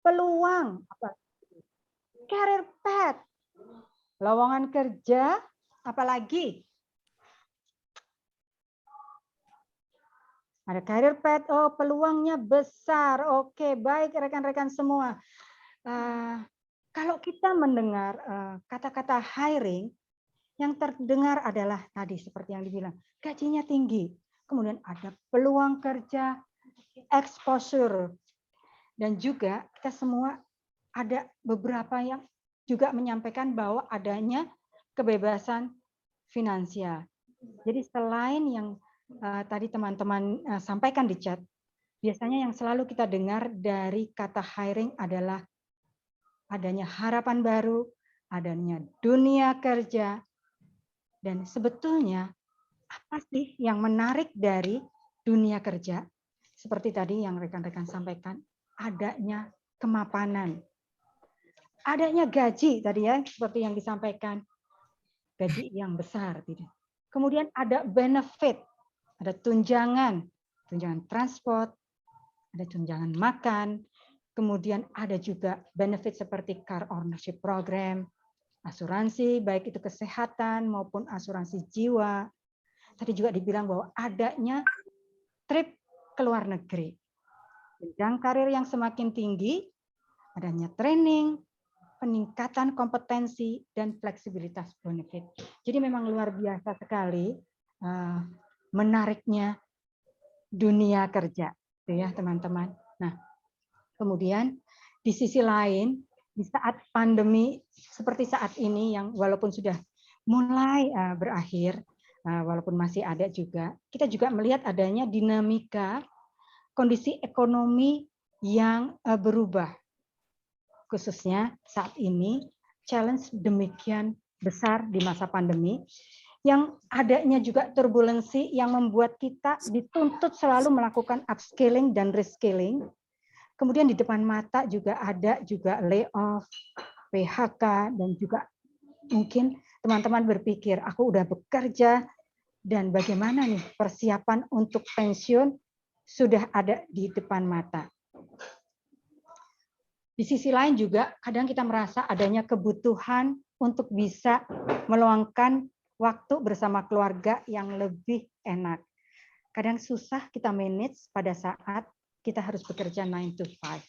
peluang, career path, lowongan kerja, apalagi ada career path, oh peluangnya besar. Oke, baik rekan-rekan semua. Kalau kita mendengar kata-kata hiring, yang terdengar adalah tadi seperti yang dibilang, gajinya tinggi, kemudian ada peluang kerja, exposure, dan juga kita semua ada beberapa yang juga menyampaikan bahwa adanya kebebasan finansial. Jadi selain yang tadi teman-teman sampaikan di chat, biasanya yang selalu kita dengar dari kata hiring adalah adanya harapan baru, adanya dunia kerja, dan sebetulnya apa sih yang menarik dari dunia kerja? Seperti tadi yang rekan-rekan sampaikan, adanya kemapanan, adanya gaji tadi ya, seperti yang disampaikan, gaji yang besar. Kemudian ada benefit, ada tunjangan transport, ada tunjangan makan, kemudian ada juga benefit seperti car ownership program, asuransi, baik itu kesehatan maupun asuransi jiwa. Tadi juga dibilang bahwa adanya trip ke luar negeri. Jenjang karir yang semakin tinggi, adanya training, peningkatan kompetensi, dan fleksibilitas benefit. Jadi memang luar biasa sekali menariknya dunia kerja, ya teman-teman. Nah, kemudian di sisi lain, di saat pandemi seperti saat ini yang walaupun sudah mulai berakhir, walaupun masih ada juga, kita juga melihat adanya dinamika kondisi ekonomi yang berubah. Khususnya saat ini, challenge demikian besar di masa pandemi, yang adanya juga turbulensi yang membuat kita dituntut selalu melakukan upscaling dan reskilling. Kemudian di depan mata juga ada juga layoff, PHK, dan juga mungkin teman-teman berpikir, aku udah bekerja, dan bagaimana nih persiapan untuk pensiun sudah ada di depan mata. Di sisi lain juga kadang kita merasa adanya kebutuhan untuk bisa meluangkan waktu bersama keluarga yang lebih enak. Kadang susah kita manage pada saat kita harus bekerja 9 to 5.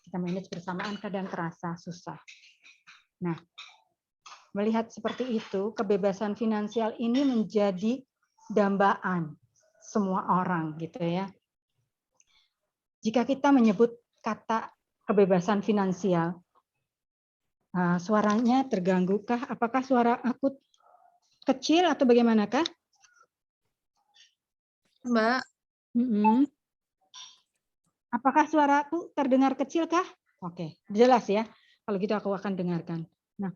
Kita manage bersamaan kadang terasa susah. Nah, melihat seperti itu, kebebasan finansial ini menjadi dambaan semua orang gitu ya. Jika kita menyebut kata kebebasan finansial, suaranya terganggu-kah? Apakah suara aku kecil atau bagaimanakah? Mbak. Apakah suaraku terdengar kecil kah? Oke, jelas ya. Kalau gitu aku akan dengarkan. Nah,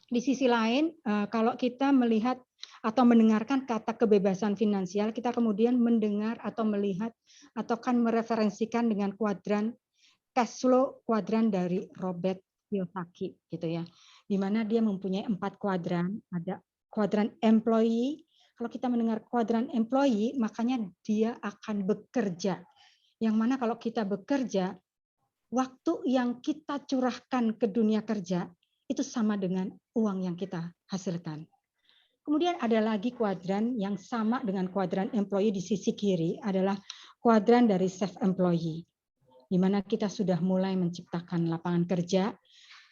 di sisi lain, kalau kita melihat atau mendengarkan kata kebebasan finansial, kita kemudian mendengar atau melihat atau kan mereferensikan dengan kuadran cash flow kuadran dari Robert Kiyosaki, gitu ya. Di mana dia mempunyai 4 kuadran. Ada kuadran employee. Kalau kita mendengar kuadran employee, makanya dia akan bekerja. Yang mana kalau kita bekerja, waktu yang kita curahkan ke dunia kerja itu sama dengan uang yang kita hasilkan. Kemudian ada lagi kuadran yang sama dengan kuadran employee di sisi kiri adalah kuadran dari self-employee, di mana kita sudah mulai menciptakan lapangan kerja,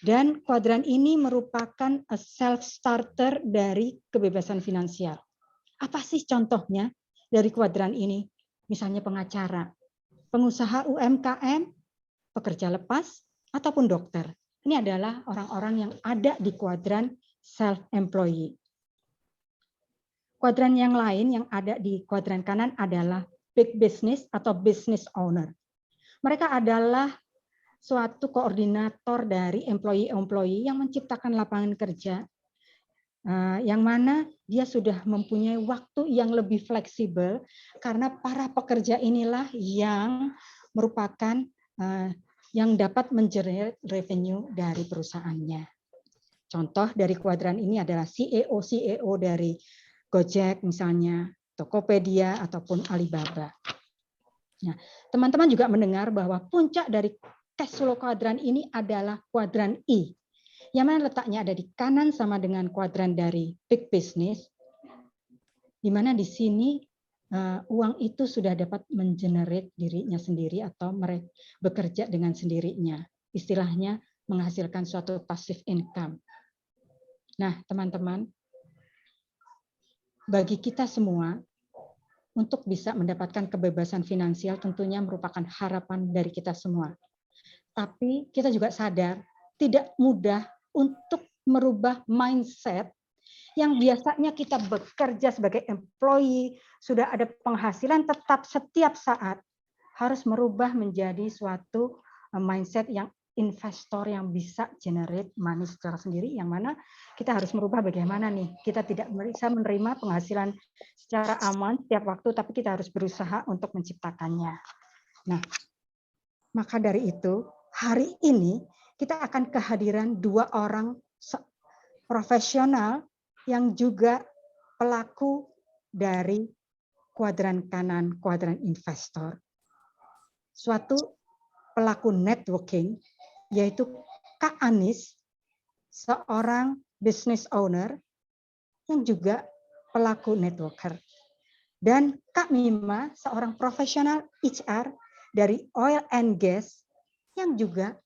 dan kuadran ini merupakan self-starter dari kebebasan finansial. Apa sih contohnya dari kuadran ini? Misalnya pengacara, pengusaha UMKM, pekerja lepas, ataupun dokter. Ini adalah orang-orang yang ada di kuadran self-employee. Kuadran yang lain yang ada di kuadran kanan adalah big business atau business owner. Mereka adalah suatu koordinator dari employee-employee yang menciptakan lapangan kerja, yang mana dia sudah mempunyai waktu yang lebih fleksibel karena para pekerja inilah yang merupakan yang dapat mengenerate revenue dari perusahaannya. Contoh dari kuadran ini adalah CEO dari Gojek misalnya, Tokopedia ataupun Alibaba. Nah, teman-teman juga mendengar bahwa puncak dari cash flow kuadran ini adalah kuadran I, yang mana letaknya ada di kanan sama dengan kuadran dari big business, di mana di sini uang itu sudah dapat mengenerate dirinya sendiri atau mereka bekerja dengan sendirinya. Istilahnya menghasilkan suatu passive income. Nah, teman-teman, bagi kita semua, untuk bisa mendapatkan kebebasan finansial tentunya merupakan harapan dari kita semua. Tapi kita juga sadar tidak mudah untuk merubah mindset yang biasanya kita bekerja sebagai employee, sudah ada penghasilan tetap setiap saat, harus merubah menjadi suatu mindset yang investor yang bisa generate money secara sendiri, yang mana kita harus merubah bagaimana nih, kita tidak bisa menerima penghasilan secara aman setiap waktu, tapi kita harus berusaha untuk menciptakannya. Nah, maka dari itu, hari ini kita akan kehadiran 2 orang profesional yang juga pelaku dari kuadran kanan, kuadran investor. Suatu pelaku networking, yaitu Kak Anis, seorang business owner yang juga pelaku networker. Dan Kak Mima, seorang profesional HR dari oil and gas, yang juga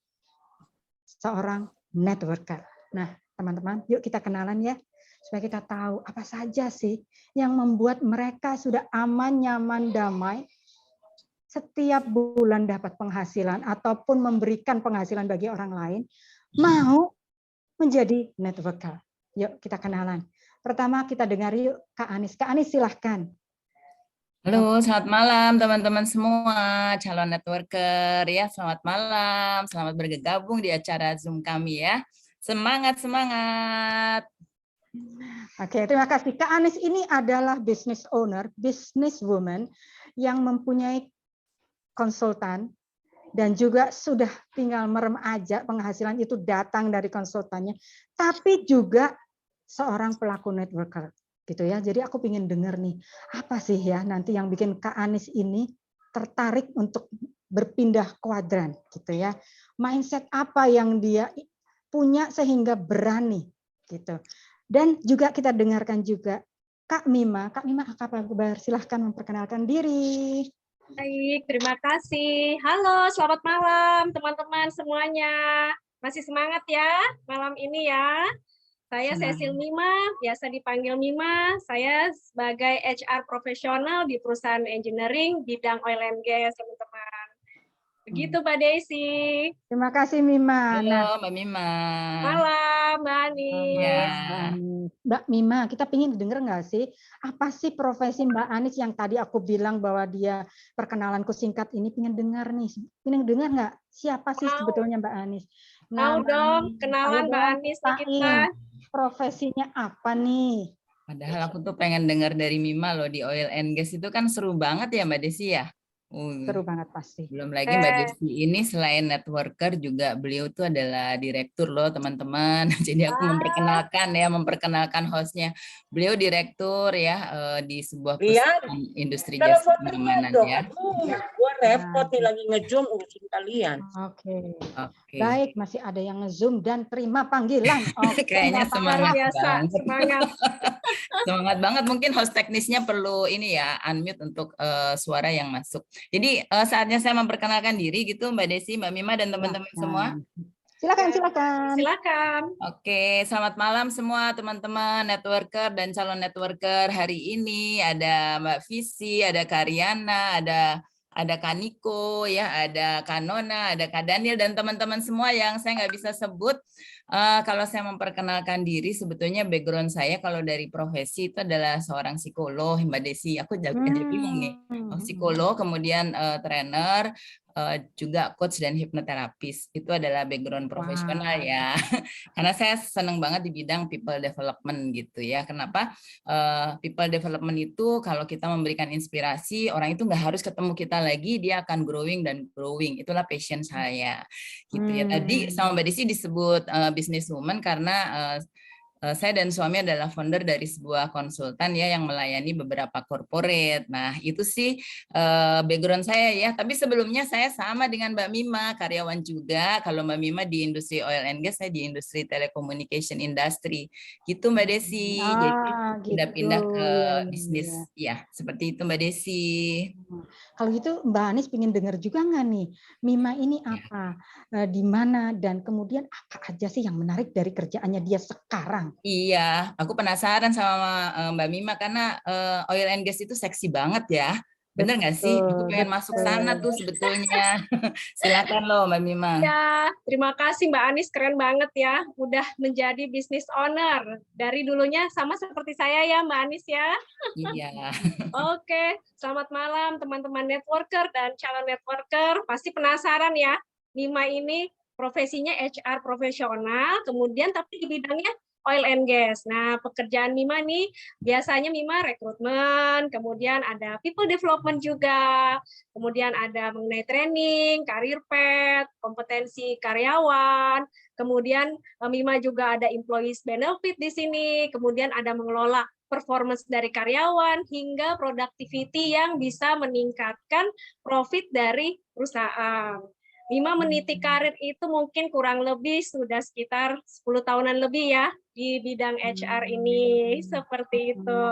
seorang networker. Nah, teman-teman, yuk kita kenalan ya, supaya kita tahu apa saja sih yang membuat mereka sudah aman, nyaman, damai, setiap bulan dapat penghasilan ataupun memberikan penghasilan bagi orang lain, mau menjadi networker. Yuk kita kenalan. Pertama kita dengar yuk Kak Anis. Kak Anis silahkan. Halo, selamat malam teman-teman semua, calon networker ya. Selamat malam, selamat bergabung di acara Zoom kami ya. Semangat, semangat. Oke, terima kasih. Kak Anis ini adalah business owner, business woman yang mempunyai konsultan dan juga sudah tinggal merem aja penghasilan itu datang dari konsultannya, tapi juga seorang pelaku networker gitu ya. Jadi aku ingin dengar nih, apa sih ya nanti yang bikin Kak Anis ini tertarik untuk berpindah kuadran gitu ya. Mindset apa yang dia punya sehingga berani gitu. Dan juga kita dengarkan juga Kak Mima. Kak Mima apa kabar? Silahkan memperkenalkan diri. Baik, terima kasih. Halo, selamat malam teman-teman semuanya. Masih semangat ya malam ini ya. Saya Cecil Mima, biasa dipanggil Mima. Saya sebagai HR profesional di perusahaan engineering bidang oil and gas, teman-teman. Begitu Mbak Desi. Terima kasih Mima. Halo Mbak Mima. Malam Mbak Anis. Ya. Mbak Mima, kita pengen denger nggak sih apa sih profesi Mbak Anis yang tadi aku bilang bahwa dia perkenalanku singkat ini, pengen dengar nih, pengen dengar nggak siapa sih sebetulnya Mbak Anis? Mau dong kenalan Mbak Anis nih kita. Profesinya apa nih? Padahal aku tuh pengen dengar dari Mima loh, di oil and gas itu kan seru banget ya Mbak Desi ya. Seru banget pasti. Belum lagi Mbak Desi ini selain networker juga beliau tuh adalah direktur loh teman-teman. Jadi aku memperkenalkan hostnya. Beliau direktur ya di sebuah perusahaan industri jasa keamanan ya. Gua repot nih lagi nge-zoom urusin kalian. Oke. Baik, masih ada yang nge-zoom dan terima panggilan. Kayaknya semangat biasa, semangat. Semangat banget. Mungkin host teknisnya perlu ini ya, unmute untuk suara yang masuk. Jadi saatnya saya memperkenalkan diri gitu Mbak Desi, Mbak Mima dan teman-teman semua. Silakan. Oke, selamat malam semua teman-teman networker dan calon networker. Hari ini ada Mbak Visi, ada Karyana, ada Kaniko, ya, ada Kanona, ada Kak Daniel dan teman-teman semua yang saya nggak bisa sebut. Kalau saya memperkenalkan diri, sebetulnya background saya kalau dari profesi itu adalah seorang psikolog, Mbak Desi. Aku jadi bingung nih, psikolog, kemudian trainer, juga coach dan hipnoterapis. Itu adalah background profesional ya. Karena saya senang banget di bidang people development gitu ya. Kenapa? People development itu kalau kita memberikan inspirasi, orang itu nggak harus ketemu kita lagi, dia akan growing dan growing. Itulah passion saya. Gitu ya. Tadi sama Mbak Desi disebut businesswoman karena saya dan suami adalah founder dari sebuah konsultan ya yang melayani beberapa corporate. Nah, itu sih background saya ya. Tapi sebelumnya saya sama dengan Mbak Mima, karyawan juga. Kalau Mbak Mima di industri oil and gas, saya di industri telecommunication industry. Gitu Mbak Desi. Jadi gitu. pindah-pindah ke Ya, ya, bisnis. ya. Ya, seperti itu Mbak Desi. Kalau gitu Mbak Anis pengen dengar juga nggak nih, Mima ini apa, di mana, dan kemudian apa aja sih yang menarik dari kerjaannya dia sekarang? Iya, aku penasaran sama Mbak Mima karena oil and gas itu seksi banget ya. Bener nggak sih? Aku Betul, pengen masuk sana betul. tuh sebetulnya. Silakan loh Mbak Mima. Ya, terima kasih Mbak Anis, keren banget ya. Udah menjadi business owner. Dari dulunya sama seperti saya ya Mbak Anis ya. Iya. Oke, selamat malam teman-teman networker dan calon networker. Pasti penasaran ya, Mima ini profesinya HR profesional, kemudian tapi di bidangnya oil and gas. Nah, pekerjaan Mima nih, biasanya Mima rekrutmen, kemudian ada people development juga, kemudian ada mengenai training, career path, kompetensi karyawan, kemudian Mima juga ada employees benefit di sini, kemudian ada mengelola performance dari karyawan hingga productivity yang bisa meningkatkan profit dari perusahaan. Mima meniti karir itu mungkin kurang lebih sudah sekitar 10 tahunan lebih ya di bidang HR ini, seperti itu.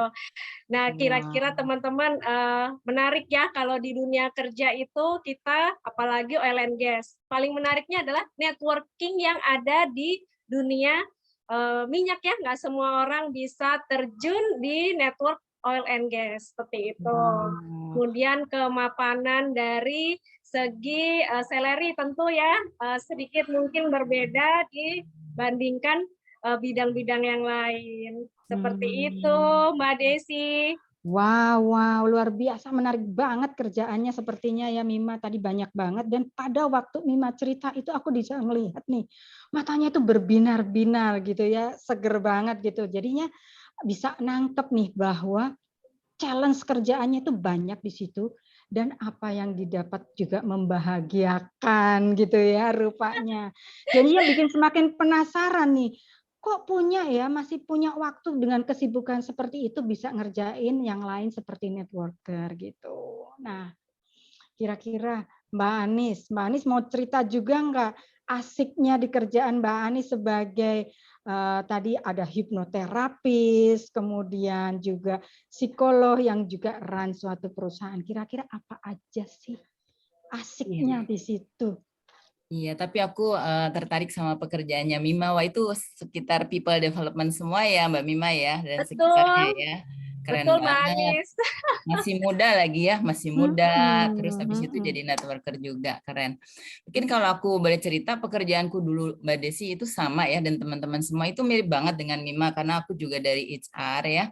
Nah, kira-kira teman-teman menarik ya kalau di dunia kerja itu kita, apalagi oil and gas, paling menariknya adalah networking yang ada di dunia minyak ya, nggak semua orang bisa terjun di network oil and gas seperti itu. Kemudian kemapanan dari segi salary tentu ya sedikit mungkin berbeda dibandingkan bidang-bidang yang lain. Seperti itu, Mbak Desi. Wow, wow, luar biasa, menarik banget kerjaannya sepertinya ya Mima. Tadi banyak banget, dan pada waktu Mima cerita itu aku bisa melihat nih, matanya itu berbinar-binar gitu ya, seger banget gitu. Jadinya bisa nangkep nih bahwa challenge kerjaannya itu banyak di situ, dan apa yang didapat juga membahagiakan gitu ya rupanya. Jadinya bikin semakin penasaran nih, kok punya ya, masih punya waktu dengan kesibukan seperti itu bisa ngerjain yang lain seperti networker gitu. Nah, kira-kira Mbak Anis mau cerita juga nggak asiknya di kerjaan Mbak Anis sebagai tadi ada hipnoterapis, kemudian juga psikolog yang juga run suatu perusahaan. Kira-kira apa aja sih asiknya di situ? Iya, tapi aku tertarik sama pekerjaannya Mima. Wah, itu sekitar people development semua ya Mbak Mima ya, dan sekitarnya Betul, ya. Keren betul Mbak banget. Anis. Masih muda lagi ya, masih muda. Terus habis itu jadi networker juga, keren. Mungkin kalau aku boleh cerita, pekerjaanku dulu Mbak Desi itu sama ya, dan teman-teman semua itu mirip banget dengan Mima, karena aku juga dari HR ya,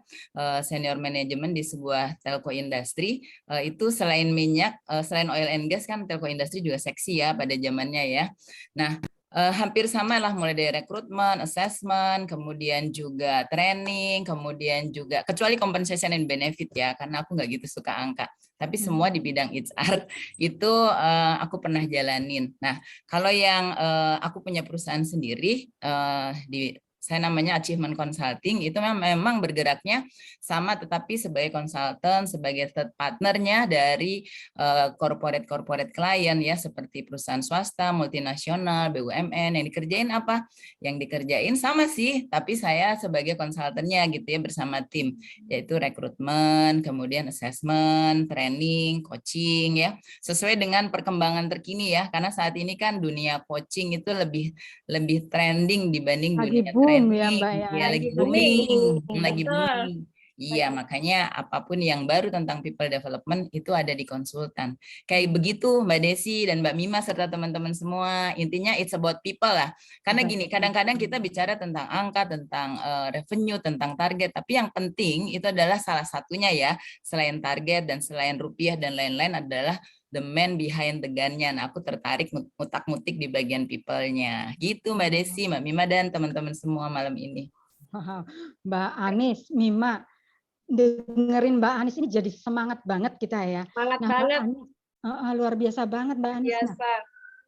senior manajemen di sebuah telco industri. Itu selain minyak, selain oil and gas kan telco industri juga seksi ya pada zamannya ya. Nah, hampir sama lah, mulai dari rekrutmen, assessment, kemudian juga training, kemudian juga kecuali compensation and benefit ya, karena aku nggak gitu suka angka. Tapi semua di bidang HR itu aku pernah jalanin. Nah, kalau yang aku punya perusahaan sendiri saya namanya Achievement Consulting, itu memang bergeraknya sama tetapi sebagai konsultan, sebagai third partnernya dari corporate klien ya, seperti perusahaan swasta, multinasional, BUMN. Yang dikerjain apa? Yang dikerjain sama sih, tapi saya sebagai konsultannya gitu ya, bersama tim, yaitu rekrutmen, kemudian assessment, training, coaching ya, sesuai dengan perkembangan terkini ya, karena saat ini kan dunia coaching itu lebih trending dibanding Lagi dunia boom ya training. Mbak ya. Ya, lagi booming. booming, lagi Betul. booming. Iya, makanya apapun yang baru tentang people development itu ada di konsultan. Kayak begitu Mbak Desi dan Mbak Mima serta teman-teman semua. Intinya it's about people lah. Karena gini, kadang-kadang kita bicara tentang angka, tentang revenue, tentang target. Tapi yang penting itu adalah salah satunya ya, selain target dan selain rupiah dan lain-lain adalah the man behind the gun-nya. Nah, aku tertarik ngutak-ngutik di bagian people-nya. Gitu Mbak Desi, Mbak Mima, dan teman-teman semua malam ini. Mbak Anis, Mima, dengerin Mbak Anis ini jadi semangat banget kita ya. Semangat Nah, banget. Mbak Anis, luar biasa banget Mbak Anis. Biasa. Nah,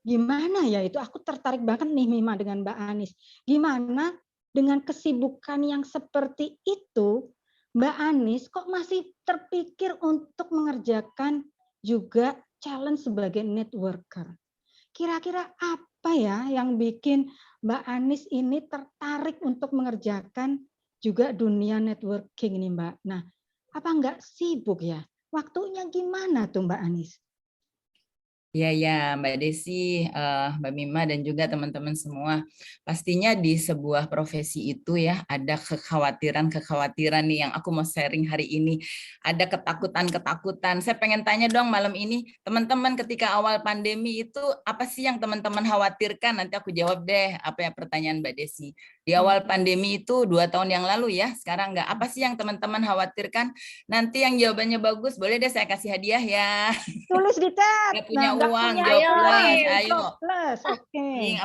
gimana ya itu? Aku tertarik banget nih Mima dengan Mbak Anis. Gimana dengan kesibukan yang seperti itu, Mbak Anis kok masih terpikir untuk mengerjakan juga challenge sebagai networker. Kira-kira apa ya yang bikin Mbak Anis ini tertarik untuk mengerjakan juga dunia networking ini, Mbak? Nah, apa enggak sibuk ya? Waktunya gimana tuh Mbak Anis? Ya, ya, Mbak Desi, Mbak Mima, dan juga teman-teman semua. Pastinya di sebuah profesi itu ya, ada kekhawatiran-kekhawatiran nih yang aku mau sharing hari ini. Ada ketakutan-ketakutan. Saya pengen tanya dong malam ini, teman-teman ketika awal pandemi itu, apa sih yang teman-teman khawatirkan? Nanti aku jawab deh, apa ya pertanyaan Mbak Desi. Di awal pandemi itu 2 tahun yang lalu ya, sekarang enggak. Apa sih yang teman-teman khawatirkan? Nanti yang jawabannya bagus, boleh deh saya kasih hadiah ya. Tulis di tab. Nggak punya nggak uang, punya jawab Ayo, plus, Rin. ayo. Plus, oke. Pink,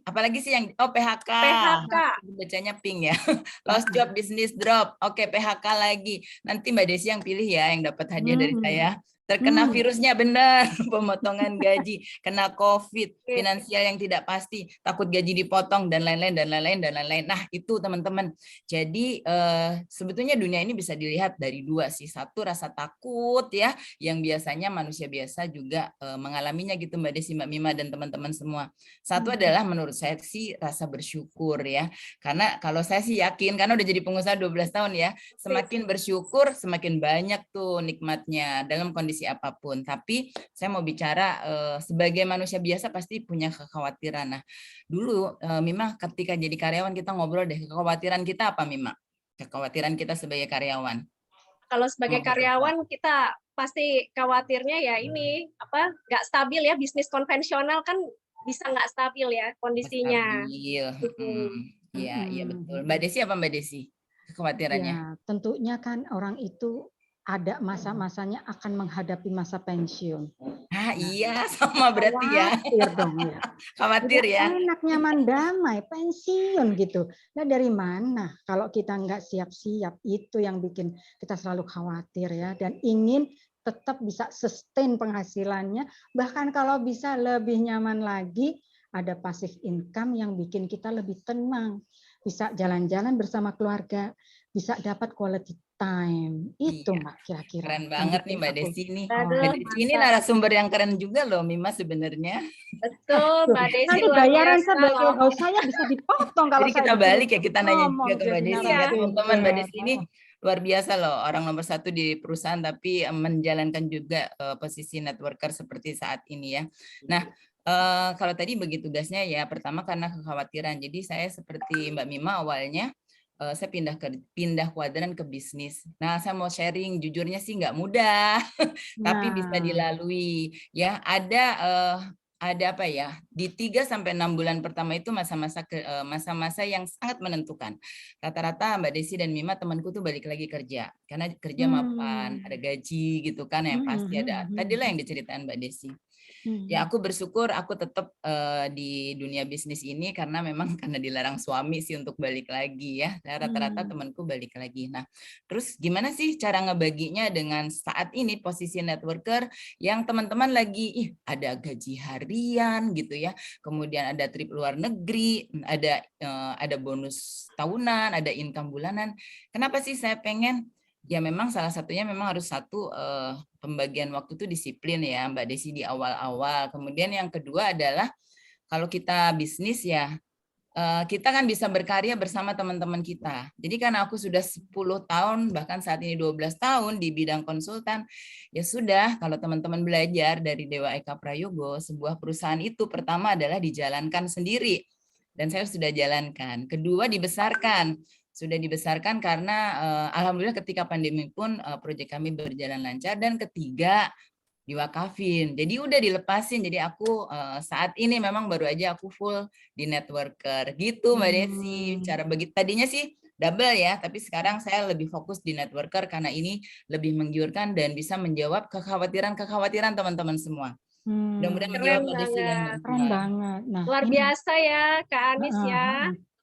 apalagi sih yang PHK. PHK. Bacanya pink ya. Lost job business drop. Oke, PHK lagi. Nanti Mbak Desi yang pilih ya yang dapat hadiah dari saya. Terkena virusnya benar, pemotongan gaji, kena COVID, finansial yang tidak pasti, takut gaji dipotong dan lain-lain dan lain-lain dan lain-lain. Nah, itu teman-teman. Jadi sebetulnya dunia ini bisa dilihat dari 2 sih. Satu, rasa takut ya, yang biasanya manusia biasa juga mengalaminya gitu Mbak Desi, Mbak Mima dan teman-teman semua. Satu adalah menurut saya sih rasa bersyukur ya. Karena kalau saya sih yakin, karena udah jadi pengusaha 12 tahun ya, semakin bersyukur semakin banyak tuh nikmatnya dalam kondisi apapun. Tapi saya mau bicara sebagai manusia biasa pasti punya kekhawatiran. Nah, dulu Mima ketika jadi karyawan kita ngobrol deh, kekhawatiran kita apa Mima? Kekhawatiran kita sebagai karyawan. Kalau sebagai karyawan kita pasti khawatirnya ya ini nggak stabil ya, bisnis konvensional kan bisa nggak stabil ya kondisinya. Iya, iya betul. Mbak Desi apa Mbak Desi? Kekhawatirannya? Ya, tentunya kan orang itu ada masa-masanya akan menghadapi masa pensiun. Iya, sama berarti ya. Khawatir dong ya. Khawatir ya. Enak, nyaman, damai, pensiun gitu. Nah dari mana kalau kita nggak siap-siap, itu yang bikin kita selalu khawatir ya. Dan ingin tetap bisa sustain penghasilannya, bahkan kalau bisa lebih nyaman lagi, ada passive income yang bikin kita lebih tenang. Bisa jalan-jalan bersama keluarga, bisa dapat quality time. Itu Mbak kira-kira. Keren banget nih Mbak Desi nih. Aduh, Mbak Desi ini narasumber yang keren juga loh Mima sebenarnya. Betul, Mbak Desi Nanti luar bayaran biasa sebagai loh. host saya bisa dipotong kalau Jadi kita balik ya, kita nanya juga ke Mbak Desi ya. Teman-teman, Mbak Desi ini luar biasa loh, orang nomor 1 di perusahaan tapi menjalankan juga posisi networker seperti saat ini ya. Nah, kalau tadi bagi tugasnya ya, pertama karena kekhawatiran. Jadi saya seperti Mbak Mima awalnya saya pindah kuadran ke bisnis. Nah, saya mau sharing, jujurnya sih nggak mudah, tapi bisa dilalui. Ya, ada apa ya? Di 3-6 bulan pertama itu masa-masa yang sangat menentukan. Rata-rata Mbak Desi dan Mima temanku tuh balik lagi kerja, karena kerja mapan, ada gaji gitu kan, yang pasti ada. Tadilah yang diceritain Mbak Desi. Ya aku bersyukur aku tetap di dunia bisnis ini karena memang karena dilarang suami sih untuk balik lagi ya. Rata-rata temanku balik lagi. Nah, terus gimana sih cara ngebaginya dengan saat ini posisi networker yang teman-teman lagi ada gaji harian gitu ya. Kemudian ada trip luar negeri, ada bonus tahunan, ada income bulanan. Kenapa sih saya pengen? Ya memang salah satunya memang harus satu pembagian waktu itu disiplin ya Mbak Desi di awal-awal. Kemudian yang kedua adalah kalau kita bisnis ya kita kan bisa berkarya bersama teman-teman kita. Jadi karena aku sudah 10 tahun bahkan saat ini 12 tahun di bidang konsultan, ya sudah kalau teman-teman belajar dari Dewa Eka Prayogo, sebuah perusahaan itu pertama adalah dijalankan sendiri dan saya sudah jalankan. Kedua dibesarkan. Sudah dibesarkan karena alhamdulillah ketika pandemi pun proyek kami berjalan lancar. Dan ketiga diwakafin, jadi udah dilepasin. Jadi aku saat ini memang baru aja aku full di networker gitu Mbak Desi. Cara bagi tadinya sih double ya, tapi sekarang saya lebih fokus di networker karena ini lebih menggiurkan dan bisa menjawab kekhawatiran teman-teman semua. Mudah-mudahan menjawab Mbak Desi dan Mbak. Keren banget. Nah, luar biasa ya Kak Anis ya.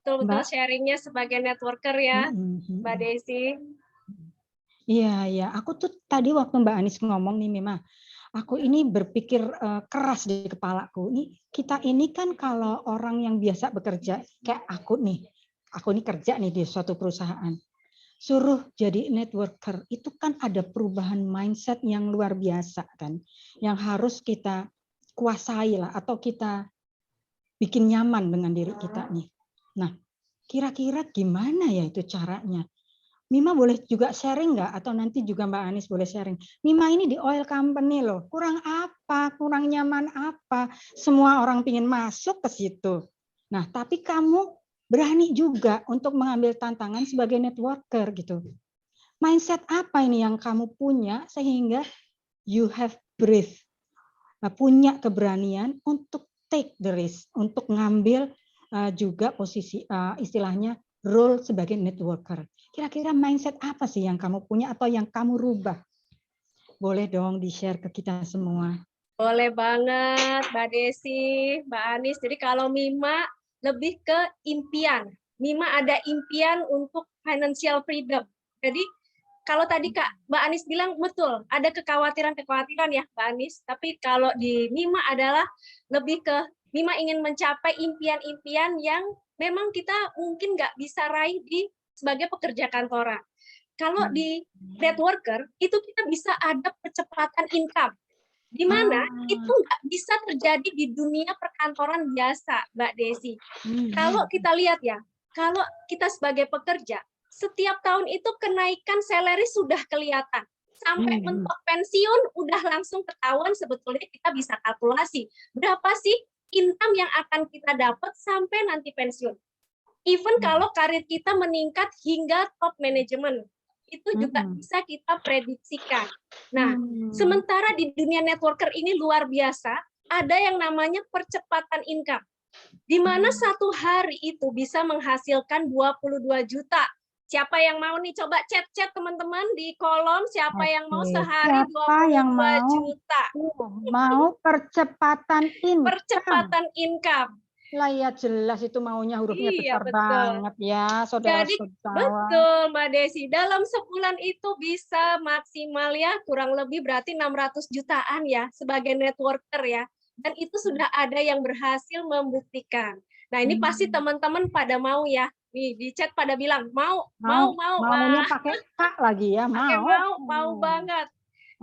Betul-betul sharingnya sebagai networker ya, Mbak Desi. Iya, iya. Aku tuh tadi waktu Mbak Anis ngomong nih, Mima, aku ini berpikir keras di kepalaku. Kita ini kan kalau orang yang biasa bekerja kayak aku nih, aku ini kerja nih di suatu perusahaan, suruh jadi networker, itu kan ada perubahan mindset yang luar biasa kan, yang harus kita kuasai lah, atau kita bikin nyaman dengan diri kita nih. Nah, kira-kira gimana ya itu caranya? Mima boleh juga sharing nggak? Atau nanti juga Mbak Anis boleh sharing. Mima ini di oil company loh, kurang apa? Kurang nyaman apa? Semua orang pingin masuk ke situ. Nah, tapi kamu berani juga untuk mengambil tantangan sebagai networker gitu. Mindset apa ini yang kamu punya sehingga you have breath, punya keberanian untuk take the risk, untuk ngambil juga posisi istilahnya role sebagai networker. Kira-kira mindset apa sih yang kamu punya atau yang kamu rubah? Boleh dong di-share ke kita semua. Boleh banget, Mbak Desi, Mbak Anis. Jadi kalau Mima lebih ke impian. Mima ada impian untuk financial freedom. Jadi kalau tadi Mbak Anis bilang betul, ada kekhawatiran-kekhawatiran ya Mbak Anis. Tapi kalau di Mima adalah lebih ke Mima ingin mencapai impian-impian yang memang kita mungkin nggak bisa raih sebagai pekerja kantoran. Kalau di networker, itu kita bisa ada percepatan income. Di mana itu nggak bisa terjadi di dunia perkantoran biasa, Mbak Desi. Kalau kita lihat ya, kalau kita sebagai pekerja, setiap tahun itu kenaikan salary sudah kelihatan. Sampai mentok pensiun udah langsung ketahuan, sebetulnya kita bisa kalkulasi. Berapa sih income yang akan kita dapat sampai nanti pensiun. Even kalau karir kita meningkat hingga top manajemen, itu juga bisa kita prediksikan. Nah, sementara di dunia networker ini luar biasa, ada yang namanya percepatan income. Di mana satu hari itu bisa menghasilkan 22 juta. Siapa yang mau nih? Coba chat-chat teman-teman di kolom. Siapa yang mau sehari 22 juta? Mau percepatan income. Percepatan income. Lah ya jelas itu maunya hurufnya besar banget ya, saudara-saudara. Betul, Mbak Desi. Dalam sebulan itu bisa maksimal ya kurang lebih berarti 600 jutaan ya sebagai networker ya. Dan itu sudah ada yang berhasil membuktikan. Nah, ini pasti teman-teman pada mau ya. Nih, di chat pada bilang mau. Maunya pakai K lagi ya, mau banget.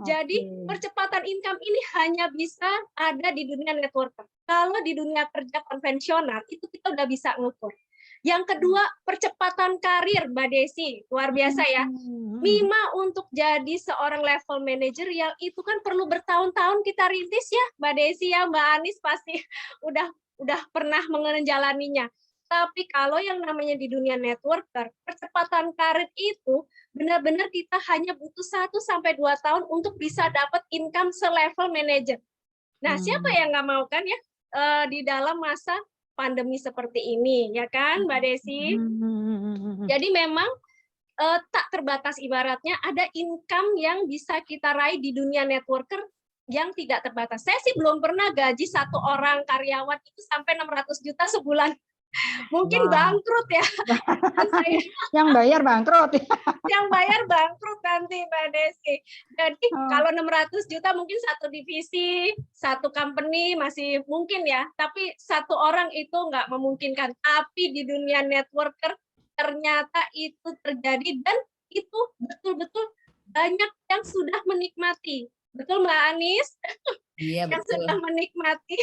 Jadi percepatan income ini hanya bisa ada di dunia networker. Kalau di dunia kerja konvensional itu kita udah bisa ngukur. Yang kedua, percepatan karir, Mbak Desi. Luar biasa ya. Mima untuk jadi seorang level manajerial itu kan perlu bertahun-tahun kita rintis ya, Mbak Desi ya, Mbak Anis pasti udah pernah menjalaninya. Tapi kalau yang namanya di dunia networker, percepatan karir itu benar-benar kita hanya butuh 1-2 tahun untuk bisa dapat income selevel manager. Nah, siapa yang nggak mau kan ya di dalam masa pandemi seperti ini, ya kan, Mbak Desi? Jadi memang tak terbatas, ibaratnya ada income yang bisa kita raih di dunia networker yang tidak terbatas. Saya sih belum pernah gaji satu orang karyawan itu sampai 600 juta sebulan. Mungkin bangkrut ya. Yang bayar bangkrut. Yang bayar bangkrut nanti, Mbak Desi. Jadi kalau 600 juta mungkin satu divisi, satu company masih mungkin ya. Tapi satu orang itu nggak memungkinkan. Tapi di dunia networker ternyata itu terjadi dan itu betul-betul banyak yang sudah menikmati. Betul, Mbak Anis? Iya, yang betul. sudah menikmati.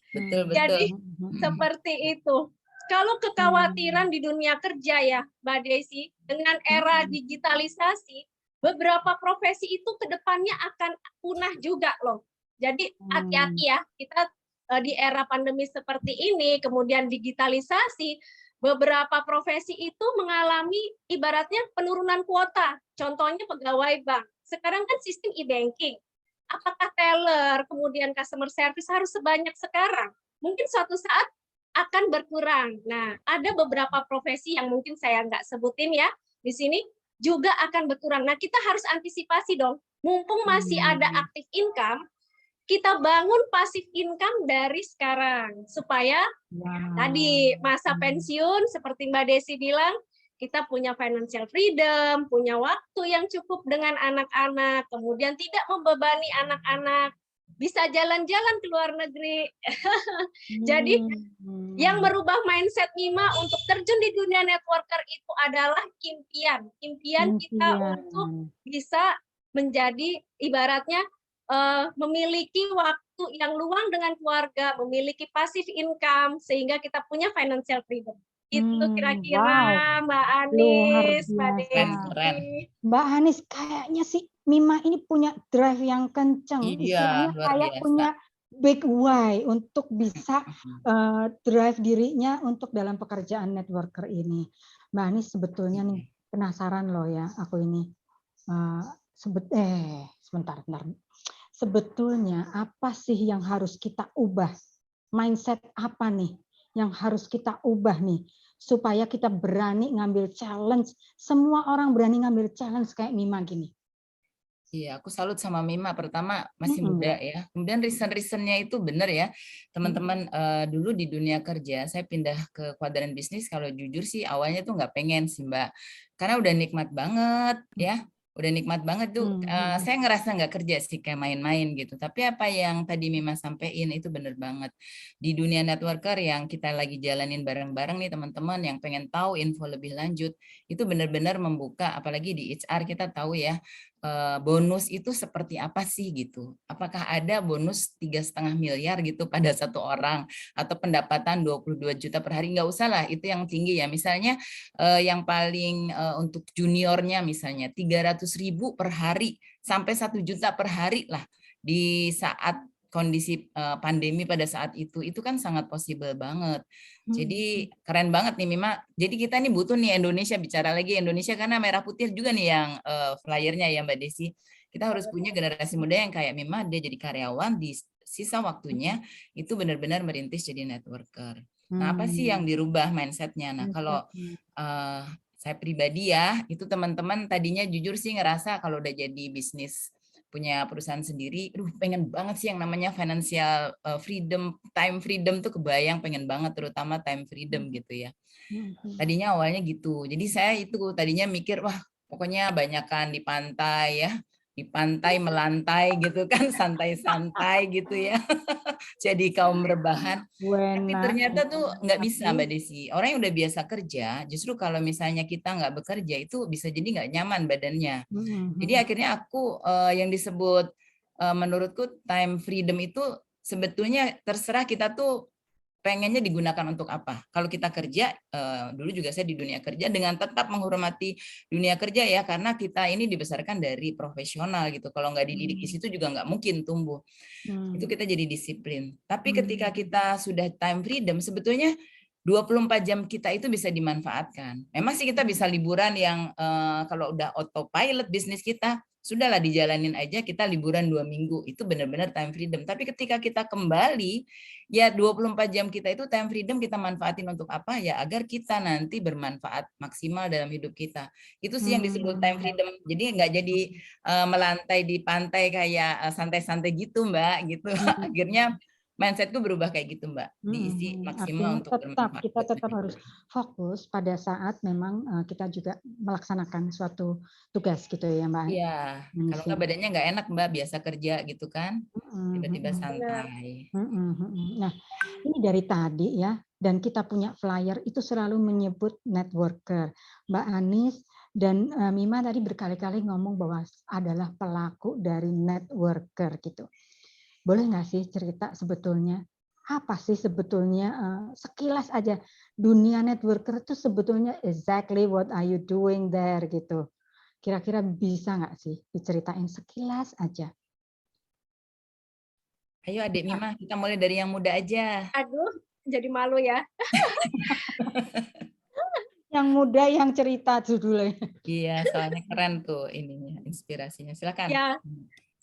Betul. Jadi seperti itu. Kalau kekhawatiran di dunia kerja ya, Mbak Desi, dengan era digitalisasi, beberapa profesi itu ke depannya akan punah juga loh. Jadi hati-hati ya, kita di era pandemi seperti ini, kemudian digitalisasi, beberapa profesi itu mengalami ibaratnya penurunan kuota. Contohnya pegawai bank. Sekarang kan sistem e-banking. Apakah teller, kemudian customer service harus sebanyak sekarang? Mungkin suatu saat akan berkurang. Nah, ada beberapa profesi yang mungkin saya nggak sebutin ya di sini juga akan berkurang. Nah, kita harus antisipasi dong. Mumpung masih ada active income, kita bangun passive income dari sekarang supaya tadi masa pensiun seperti Mbak Desi bilang, kita punya financial freedom, punya waktu yang cukup dengan anak-anak, kemudian tidak membebani anak-anak. bisa jalan-jalan ke luar negeri. Jadi yang merubah mindset Mima untuk terjun di dunia networker itu adalah impian kita untuk bisa menjadi ibaratnya memiliki waktu yang luang dengan keluarga, memiliki passive income sehingga kita punya financial freedom. Itu kira-kira Mbak Anis, Mbak Desi. Mbak Anis, kayaknya sih Mima ini punya drive yang kencang. Iya, Istilahnya luar kayak biasa. punya big why untuk bisa drive dirinya untuk dalam pekerjaan networker ini. Mbak Anis sebetulnya nih penasaran loh ya, aku ini sebentar. Sebetulnya apa sih yang harus kita ubah? Mindset apa nih yang harus kita ubah nih supaya kita berani ngambil challenge? Semua orang berani ngambil challenge kayak Mima gini. Iya, aku salut sama Mima. Pertama masih muda ya. Kemudian reason-reasonnya itu benar ya, teman-teman. Dulu di dunia kerja, saya pindah ke kuadran bisnis. Kalau jujur sih, awalnya tuh nggak pengen sih Mbak, karena udah nikmat banget ya. Udah nikmat banget tuh. Saya ngerasa nggak kerja sih, kayak main-main gitu. Tapi apa yang tadi Mima sampein itu benar banget. Di dunia networker yang kita lagi jalanin bareng-bareng nih teman-teman, yang pengen tahu info lebih lanjut, itu benar-benar membuka. Apalagi di HR kita tahu ya, bonus itu seperti apa sih gitu? Apakah ada bonus 3,5 miliar gitu pada satu orang, atau pendapatan 22 juta per hari? Nggak usah lah, itu yang tinggi ya. Misalnya yang paling untuk juniornya misalnya 300.000 per hari sampai 1 juta per hari lah di saat kondisi pandemi pada saat itu kan sangat possible banget. Jadi keren banget nih Mima. Jadi kita nih butuh nih Indonesia, bicara lagi Indonesia karena merah putih juga nih yang flyernya ya Mbak Desi. Kita harus punya generasi muda yang kayak Mima, dia jadi karyawan, di sisa waktunya itu benar-benar merintis jadi networker. Nah, apa sih yang dirubah mindsetnya? Nah, kalau saya pribadi ya, itu teman-teman tadinya jujur sih ngerasa kalau udah jadi bisnis, punya perusahaan sendiri, pengen banget sih yang namanya financial freedom, time freedom tuh kebayang, pengen banget, terutama time freedom gitu ya. Tadinya awalnya gitu. Jadi saya itu tadinya mikir, wah pokoknya banyakan di pantai ya, di pantai melantai gitu kan, santai-santai gitu ya. Jadi kaum rebahan. Tapi ternyata tuh nggak bisa Mbak Desi. Orang yang udah biasa kerja, justru kalau misalnya kita nggak bekerja itu bisa jadi nggak nyaman badannya. Jadi akhirnya aku yang disebut menurutku time freedom itu sebetulnya terserah kita tuh pengennya digunakan untuk apa. Kalau kita kerja, dulu juga saya di dunia kerja dengan tetap menghormati dunia kerja ya, karena kita ini dibesarkan dari profesional gitu. Kalau nggak dididik di situ juga nggak mungkin tumbuh. Itu kita jadi disiplin. Tapi ketika kita sudah time freedom, sebetulnya 24 jam kita itu bisa dimanfaatkan. Memang sih kita bisa liburan yang kalau udah autopilot bisnis kita, sudahlah dijalanin aja, kita liburan 2 minggu, itu benar-benar time freedom. Tapi ketika kita kembali, ya 24 jam kita itu time freedom kita manfaatin untuk apa? Ya agar kita nanti bermanfaat maksimal dalam hidup kita. Itu sih yang disebut time freedom. Jadi nggak jadi melantai di pantai kayak santai-santai gitu Mbak, gitu. Akhirnya mindsetku berubah kayak gitu Mbak, diisi maksimal untuk bermanfaat. Kita tetap harus fokus pada saat memang kita juga melaksanakan suatu tugas gitu ya Mbak. Iya, kalau nggak badannya nggak enak Mbak, biasa kerja gitu kan, tiba-tiba santai. Nah, ini dari tadi ya, dan kita punya flyer itu selalu menyebut networker. Mbak Anis dan Mima tadi berkali-kali ngomong bahwa adalah pelaku dari networker gitu. Boleh nggak sih cerita sebetulnya apa sih sebetulnya sekilas aja dunia networker itu sebetulnya exactly what are you doing there gitu. Kira-kira bisa nggak sih diceritain sekilas aja? Ayo Adik Mima, kita mulai dari yang muda aja. Aduh, jadi malu ya. Yang muda yang cerita judulnya. Iya, soalnya keren tuh ininya, inspirasinya. Silakan. Ya,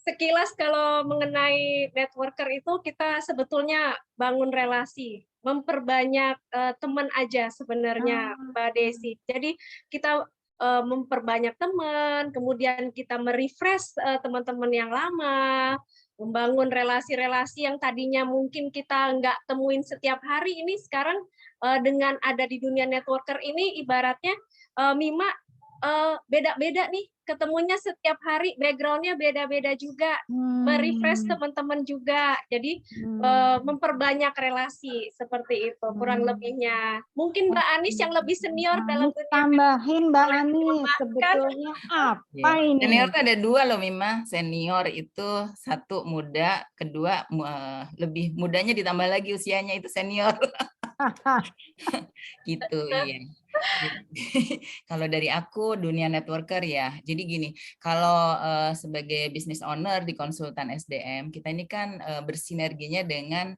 sekilas kalau mengenai networker itu kita sebetulnya bangun relasi, memperbanyak teman aja sebenarnya Mbak Desi. Jadi kita memperbanyak teman, kemudian kita merefresh teman-teman yang lama, membangun relasi-relasi yang tadinya mungkin kita nggak temuin setiap hari, ini sekarang dengan ada di dunia networker ini ibaratnya Mima beda-beda nih, ketemunya setiap hari, background-nya beda-beda juga, merefresh teman-teman juga. Jadi memperbanyak relasi seperti itu kurang lebihnya. Mungkin Mbak Anis yang lebih senior dalam dunia tambahin Mbak boleh Anis, ditambahkan. sebetulnya apa Iya. ini? Senior tuh ada dua loh Mima. Senior itu satu muda, kedua lebih mudanya ditambah lagi usianya itu senior. Gitu, iya. Kalau dari aku dunia networker ya. Jadi gini, kalau sebagai business owner di konsultan SDM, kita ini kan bersinerginya dengan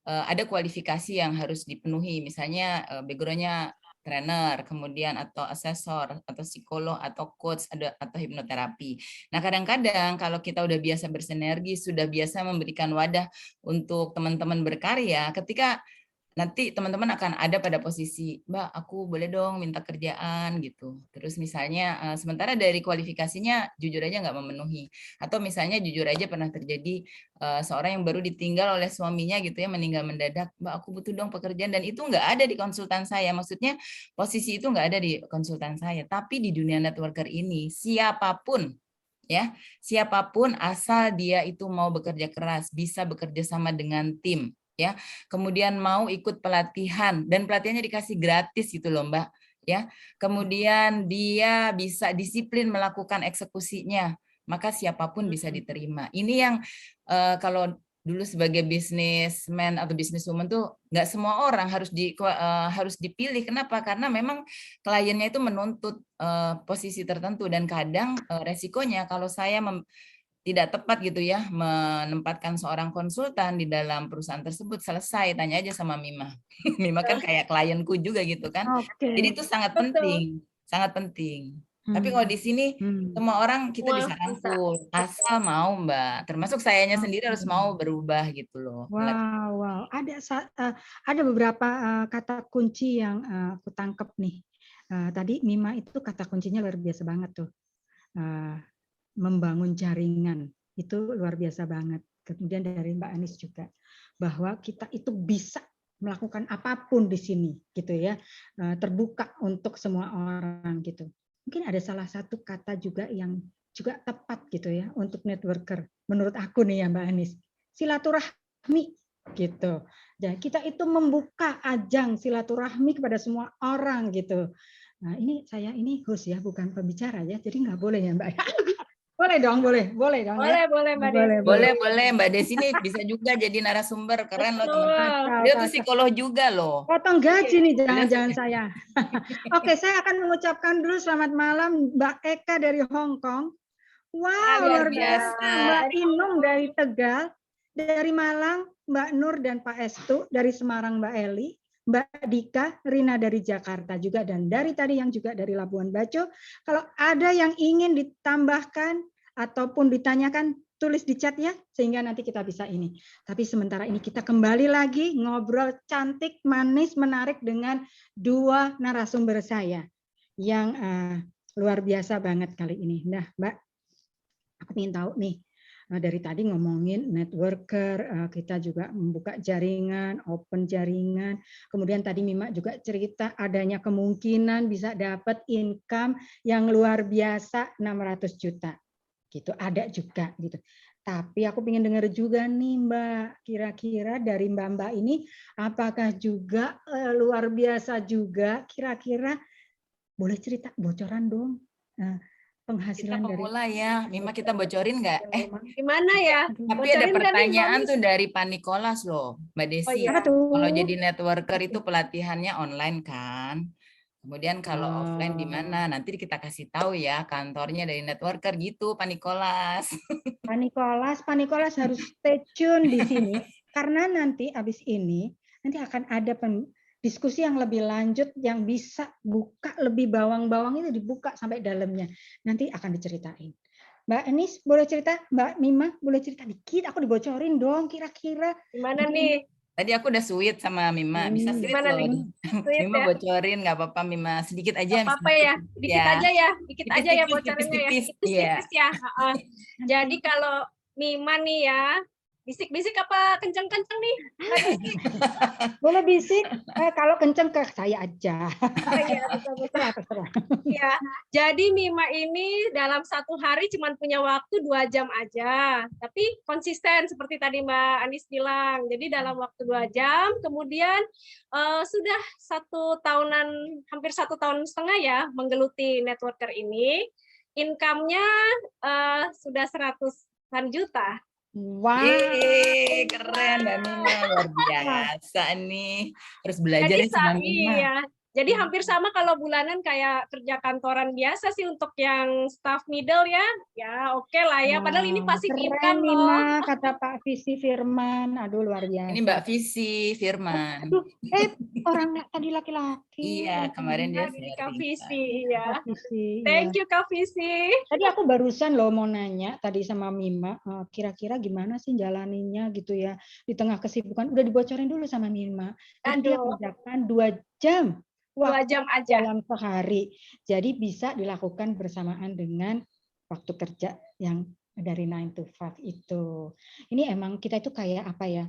ada kualifikasi yang harus dipenuhi. Misalnya background-nya trainer, kemudian atau asesor, atau psikolog, atau coach, atau hipnoterapi. Nah, kadang-kadang kalau kita udah biasa bersinergi, sudah biasa memberikan wadah untuk teman-teman berkarya, ketika nanti teman-teman akan ada pada posisi, Mbak, aku boleh dong minta kerjaan gitu. Terus misalnya sementara dari kualifikasinya jujur aja nggak memenuhi. Atau misalnya jujur aja pernah terjadi seorang yang baru ditinggal oleh suaminya gitu ya, meninggal mendadak, Mbak, aku butuh dong pekerjaan, dan itu nggak ada di konsultan saya. Maksudnya posisi itu nggak ada di konsultan saya. Tapi di dunia networker ini siapapun ya, siapapun asal dia itu mau bekerja keras, bisa bekerja sama dengan tim, ya, kemudian mau ikut pelatihan dan pelatihannya dikasih gratis gitu loh Mbak, ya, kemudian dia bisa disiplin melakukan eksekusinya, maka siapapun bisa diterima. Ini yang kalau dulu sebagai businessman atau businesswoman tuh nggak semua orang harus dipilih. Kenapa? Karena memang kliennya itu menuntut posisi tertentu, dan kadang resikonya kalau saya tidak tepat gitu ya menempatkan seorang konsultan di dalam perusahaan tersebut, selesai, tanya aja sama Mima. Mima kan kayak klienku juga gitu kan. Jadi itu sangat penting, sangat penting. Tapi kalau di sini semua orang kita bisa rangkul, asal mau Mbak. Termasuk sayanya sendiri harus mau berubah gitu loh. Wow. Ada beberapa kata kunci yang aku tangkap nih. Tadi Mima itu kata kuncinya luar biasa banget tuh. Membangun jaringan itu luar biasa banget. Kemudian dari Mbak Anis juga bahwa kita itu bisa melakukan apapun di sini gitu ya, terbuka untuk semua orang gitu. Mungkin ada salah satu kata juga yang juga tepat gitu ya untuk networker menurut aku nih ya Mbak Anis, silaturahmi gitu. Jadi kita itu membuka ajang silaturahmi kepada semua orang gitu. Nah ini saya ini host ya, bukan pembicara ya, jadi nggak boleh ya Mbak. Boleh dong, boleh dong ya. Boleh Mbak Desi. Boleh Mbak Desi ini bisa juga jadi narasumber, keren loh teman-teman. Dia tuh psikolog juga loh. Potong gaji nih jangan-jangan saya. Oke, saya akan mengucapkan dulu selamat malam Mbak Eka dari Hong Kong. Wow, luar biasa. Mbak Inung dari Tegal, dari Malang Mbak Nur dan Pak Estu, dari Semarang Mbak Eli, Mbak Dika, Rina dari Jakarta juga, dan dari tadi yang juga dari Labuan Bajo. Kalau ada yang ingin ditambahkan ataupun ditanyakan, tulis di chat ya, sehingga nanti kita bisa ini. Tapi sementara ini kita kembali lagi ngobrol cantik, manis, menarik dengan dua narasumber saya yang luar biasa banget kali ini. Nah, Mbak, aku ingin tahu nih, dari tadi ngomongin networker, kita juga membuka jaringan, open jaringan. Kemudian tadi Mima juga cerita adanya kemungkinan bisa dapat income yang luar biasa 600 juta. Gitu, ada juga gitu. Tapi aku ingin dengar juga nih Mbak, kira-kira dari Mbak ini apakah juga luar biasa juga, kira-kira boleh cerita bocoran dong penghasilan kita pemula dari ya, Mima kita bocorin nggak? Gimana ya? Tapi ada pertanyaan tuh dari Pak Nikolas loh, Mbak Desi. Iya. Kalau jadi networker itu pelatihannya online kan? Kemudian kalau offline di mana? Nanti kita kasih tahu ya kantornya dari networker gitu, Pak Nikolas. Pak Nikolas harus stay tune di sini karena nanti abis ini nanti akan ada diskusi yang lebih lanjut yang bisa buka lebih bawang-bawang itu dibuka sampai dalamnya. Nanti akan diceritain. Mbak Enis boleh cerita, Mbak Mima boleh cerita dikit, aku dibocorin dong kira-kira. Gimana nih? Tadi aku udah sweet sama Mima, bisa sweet loh. Mima ya? Bocorin nggak apa-apa Mima, sedikit aja. Gak apa-apa ya, dikit aja ya, dikit aja ya bocorinnya ya. Tipis-tipis ya. Jadi kalau Mima nih ya, Bisik-bisik apa kenceng-kenceng nih? Mbak Desi? Boleh bisik, kalau kenceng ke saya aja. Oh iya, betul-betul. Terserah. Ya, jadi Mima ini dalam satu hari cuma punya waktu 2 jam aja, tapi konsisten seperti tadi Mbak Anis bilang. Jadi dalam waktu 2 jam, kemudian sudah 1 tahunan, hampir 1,5 tahun ya menggeluti networker ini. Income-nya sudah 100-an juta. Wow. Yeay, keren Mbak Mima, luar biasa nih. Harus belajar Jadi nih sama Mima. iya. Jadi hampir sama kalau bulanan kayak kerja kantoran biasa sih untuk yang staff middle ya. Ya oke lah ya. Padahal ini passive Keren income nih, loh. Ma, kata Pak Visi Firman. Aduh, luar biasa. Ini Mbak Visi Firman. Aduh, orang tadi laki-laki. Iya, kemarin dia Ini Kak sharing. Visi ya. Pak Visi, Thank ya. you Kak Visi. Tadi aku barusan loh mau nanya tadi sama Mima, kira-kira gimana sih jalaninnya gitu ya di tengah kesibukan. Udah dibocorin dulu sama Mima. Jadi dia Aduh. kerjakan 2 jam 2 waktu jam aja. dalam sehari. Jadi bisa dilakukan bersamaan dengan waktu kerja yang dari 9 to 5 itu. Ini emang kita itu kayak apa ya?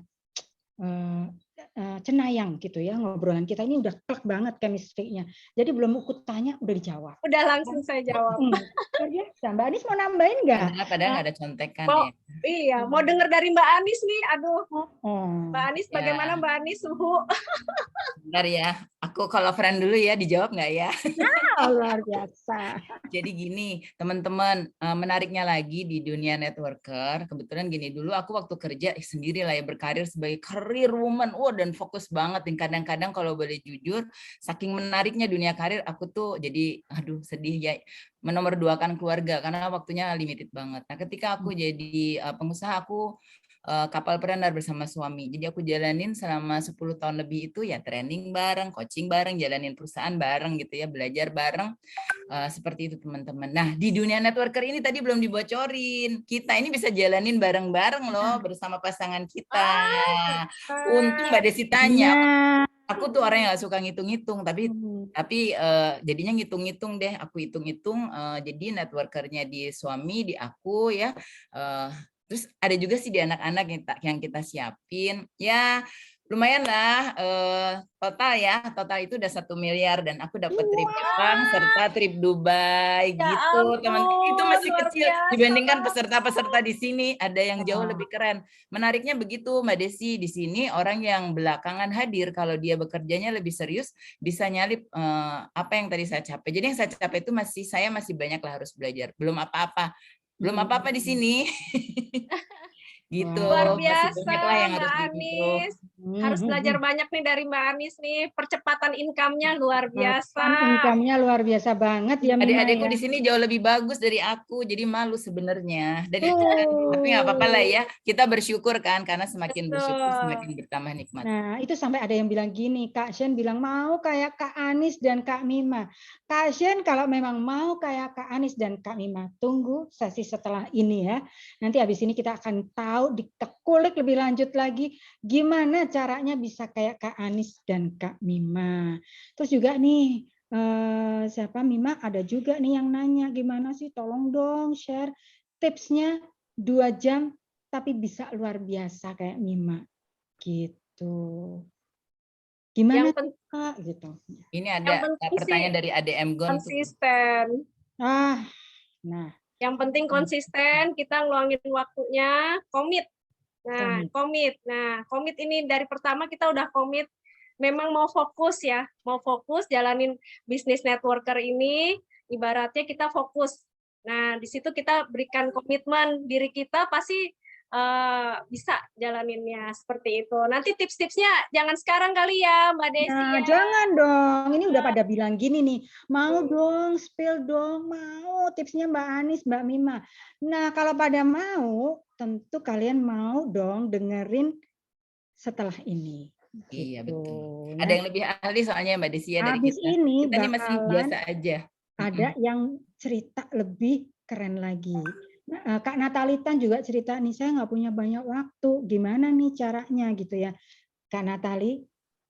Cenayang gitu ya, ngobrolan kita ini udah klek banget chemistry-nya. Jadi belum aku tanya udah dijawab. Udah langsung saya jawab. Luar biasa. Mbak Anis mau nambahin nggak? Padahal nggak ada contekan Mau, ya. iya, mau denger dari Mbak Anis nih. Aduh, Oh. Mbak Anis Ya. bagaimana Mbak Anis suhu? Bentar ya, aku kalau friend dulu ya, dijawab nggak ya? Luar biasa. Jadi gini, teman-teman, menariknya lagi di dunia networker, kebetulan gini, dulu aku waktu kerja sendiri lah ya, berkarir sebagai career woman, dan fokus banget. Dan kadang-kadang kalau boleh jujur, saking menariknya dunia karir, aku tuh jadi, aduh sedih ya, menomorduakan keluarga, karena waktunya limited banget. Nah ketika aku jadi pengusaha, aku kapalpreneur bersama suami. Jadi aku jalanin selama 10 tahun lebih itu ya training bareng, coaching bareng, jalanin perusahaan bareng gitu ya, belajar bareng. Seperti itu teman-teman. Nah di dunia networker ini tadi belum dibocorin. Kita ini bisa jalanin bareng-bareng loh bersama pasangan kita. Untung Mbak Desi tanya. Aku tuh orang yang gak suka ngitung-ngitung, tapi jadinya ngitung-ngitung deh. Aku hitung-hitung. Jadi networkernya di suami, di aku ya. Terus ada juga sih di anak-anak yang kita siapin. Ya lumayan lah, total itu udah 1 miliar dan aku dapat trip Jepang serta trip Dubai Ya gitu teman. Itu masih luar kecil biasa. dibandingkan peserta-peserta di sini, ada yang jauh lebih keren. Menariknya begitu Mbak Desi, di sini orang yang belakangan hadir kalau dia bekerjanya lebih serius bisa nyalip apa yang tadi saya capai. Jadi yang saya capai itu saya masih banyak lah harus belajar. Belum apa-apa di sini. Gitu. Luar Masih biasa banyak lah yang harus Mbak diimprove. Anis. Harus belajar banyak nih dari Mbak Anis nih. Percepatan income-nya luar biasa. Income-nya luar biasa banget ya Mima Adik-adikku ya. di sini jauh lebih bagus dari aku, jadi malu sebenarnya. Tapi nggak apa-apa lah ya. Kita bersyukur kan, karena semakin bersyukur semakin bertambah nikmat. Nah, itu sampai ada yang bilang gini, Kak Shen bilang mau kayak Kak Anis dan Kak Mima. Kak Shen kalau memang mau kayak Kak Anis dan Kak Mima, tunggu sesi setelah ini ya. Nanti habis ini kita akan tahu, dikulik lebih lanjut lagi, gimana caranya bisa kayak Kak Anis dan Kak Mima. Terus juga nih, siapa Mima ada juga nih yang nanya, gimana sih tolong dong share tipsnya 2 jam tapi bisa luar biasa kayak Mima. Gitu. Gimana Kak gitu. Ini ada pertanyaan dari ADM Gon. Konsisten. Nah. Yang penting konsisten, kita ngeluangin waktunya, komit. Nah, komit. Nah, komit ini dari pertama kita udah komit. Memang mau fokus ya, mau fokus jalanin bisnis networker ini, ibaratnya kita fokus. Nah, di situ kita berikan komitmen diri kita pasti bisa jalaninnya seperti itu. Nanti tips-tipsnya jangan sekarang kali ya Mbak Desi. Nah, jangan dong. Ini udah pada bilang gini nih, mau dong, spill dong, mau tipsnya Mbak Anis, Mbak Mima. Nah, kalau pada mau, tentu kalian mau dong dengerin setelah ini. Iya gitu. betul. Ada yang lebih ahli soalnya Mbak Desi ya dari Habis kita. ini Kita ini masih biasa aja. Ada yang cerita lebih keren lagi. Kak Natalitan juga cerita nih, saya nggak punya banyak waktu, gimana nih caranya gitu ya. Kak Natali,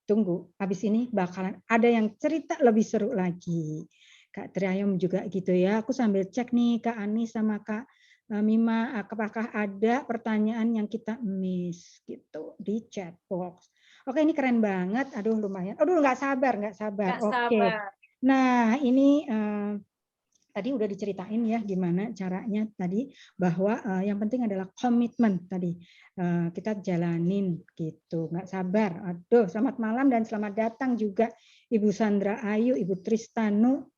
tunggu, habis ini bakalan ada yang cerita lebih seru lagi. Kak Triayom juga gitu ya, aku sambil cek nih Kak Anis sama Kak Mima, apakah ada pertanyaan yang kita miss gitu di chat box? Oke, ini keren banget. Aduh, lumayan. Aduh, nggak sabar. Nggak Oke. sabar. Nah, ini tadi udah diceritain ya gimana caranya tadi, bahwa yang penting adalah komitmen tadi. Kita jalanin gitu, nggak sabar. Aduh, selamat malam dan selamat datang juga Ibu Sandra Ayu, Ibu Tristanu.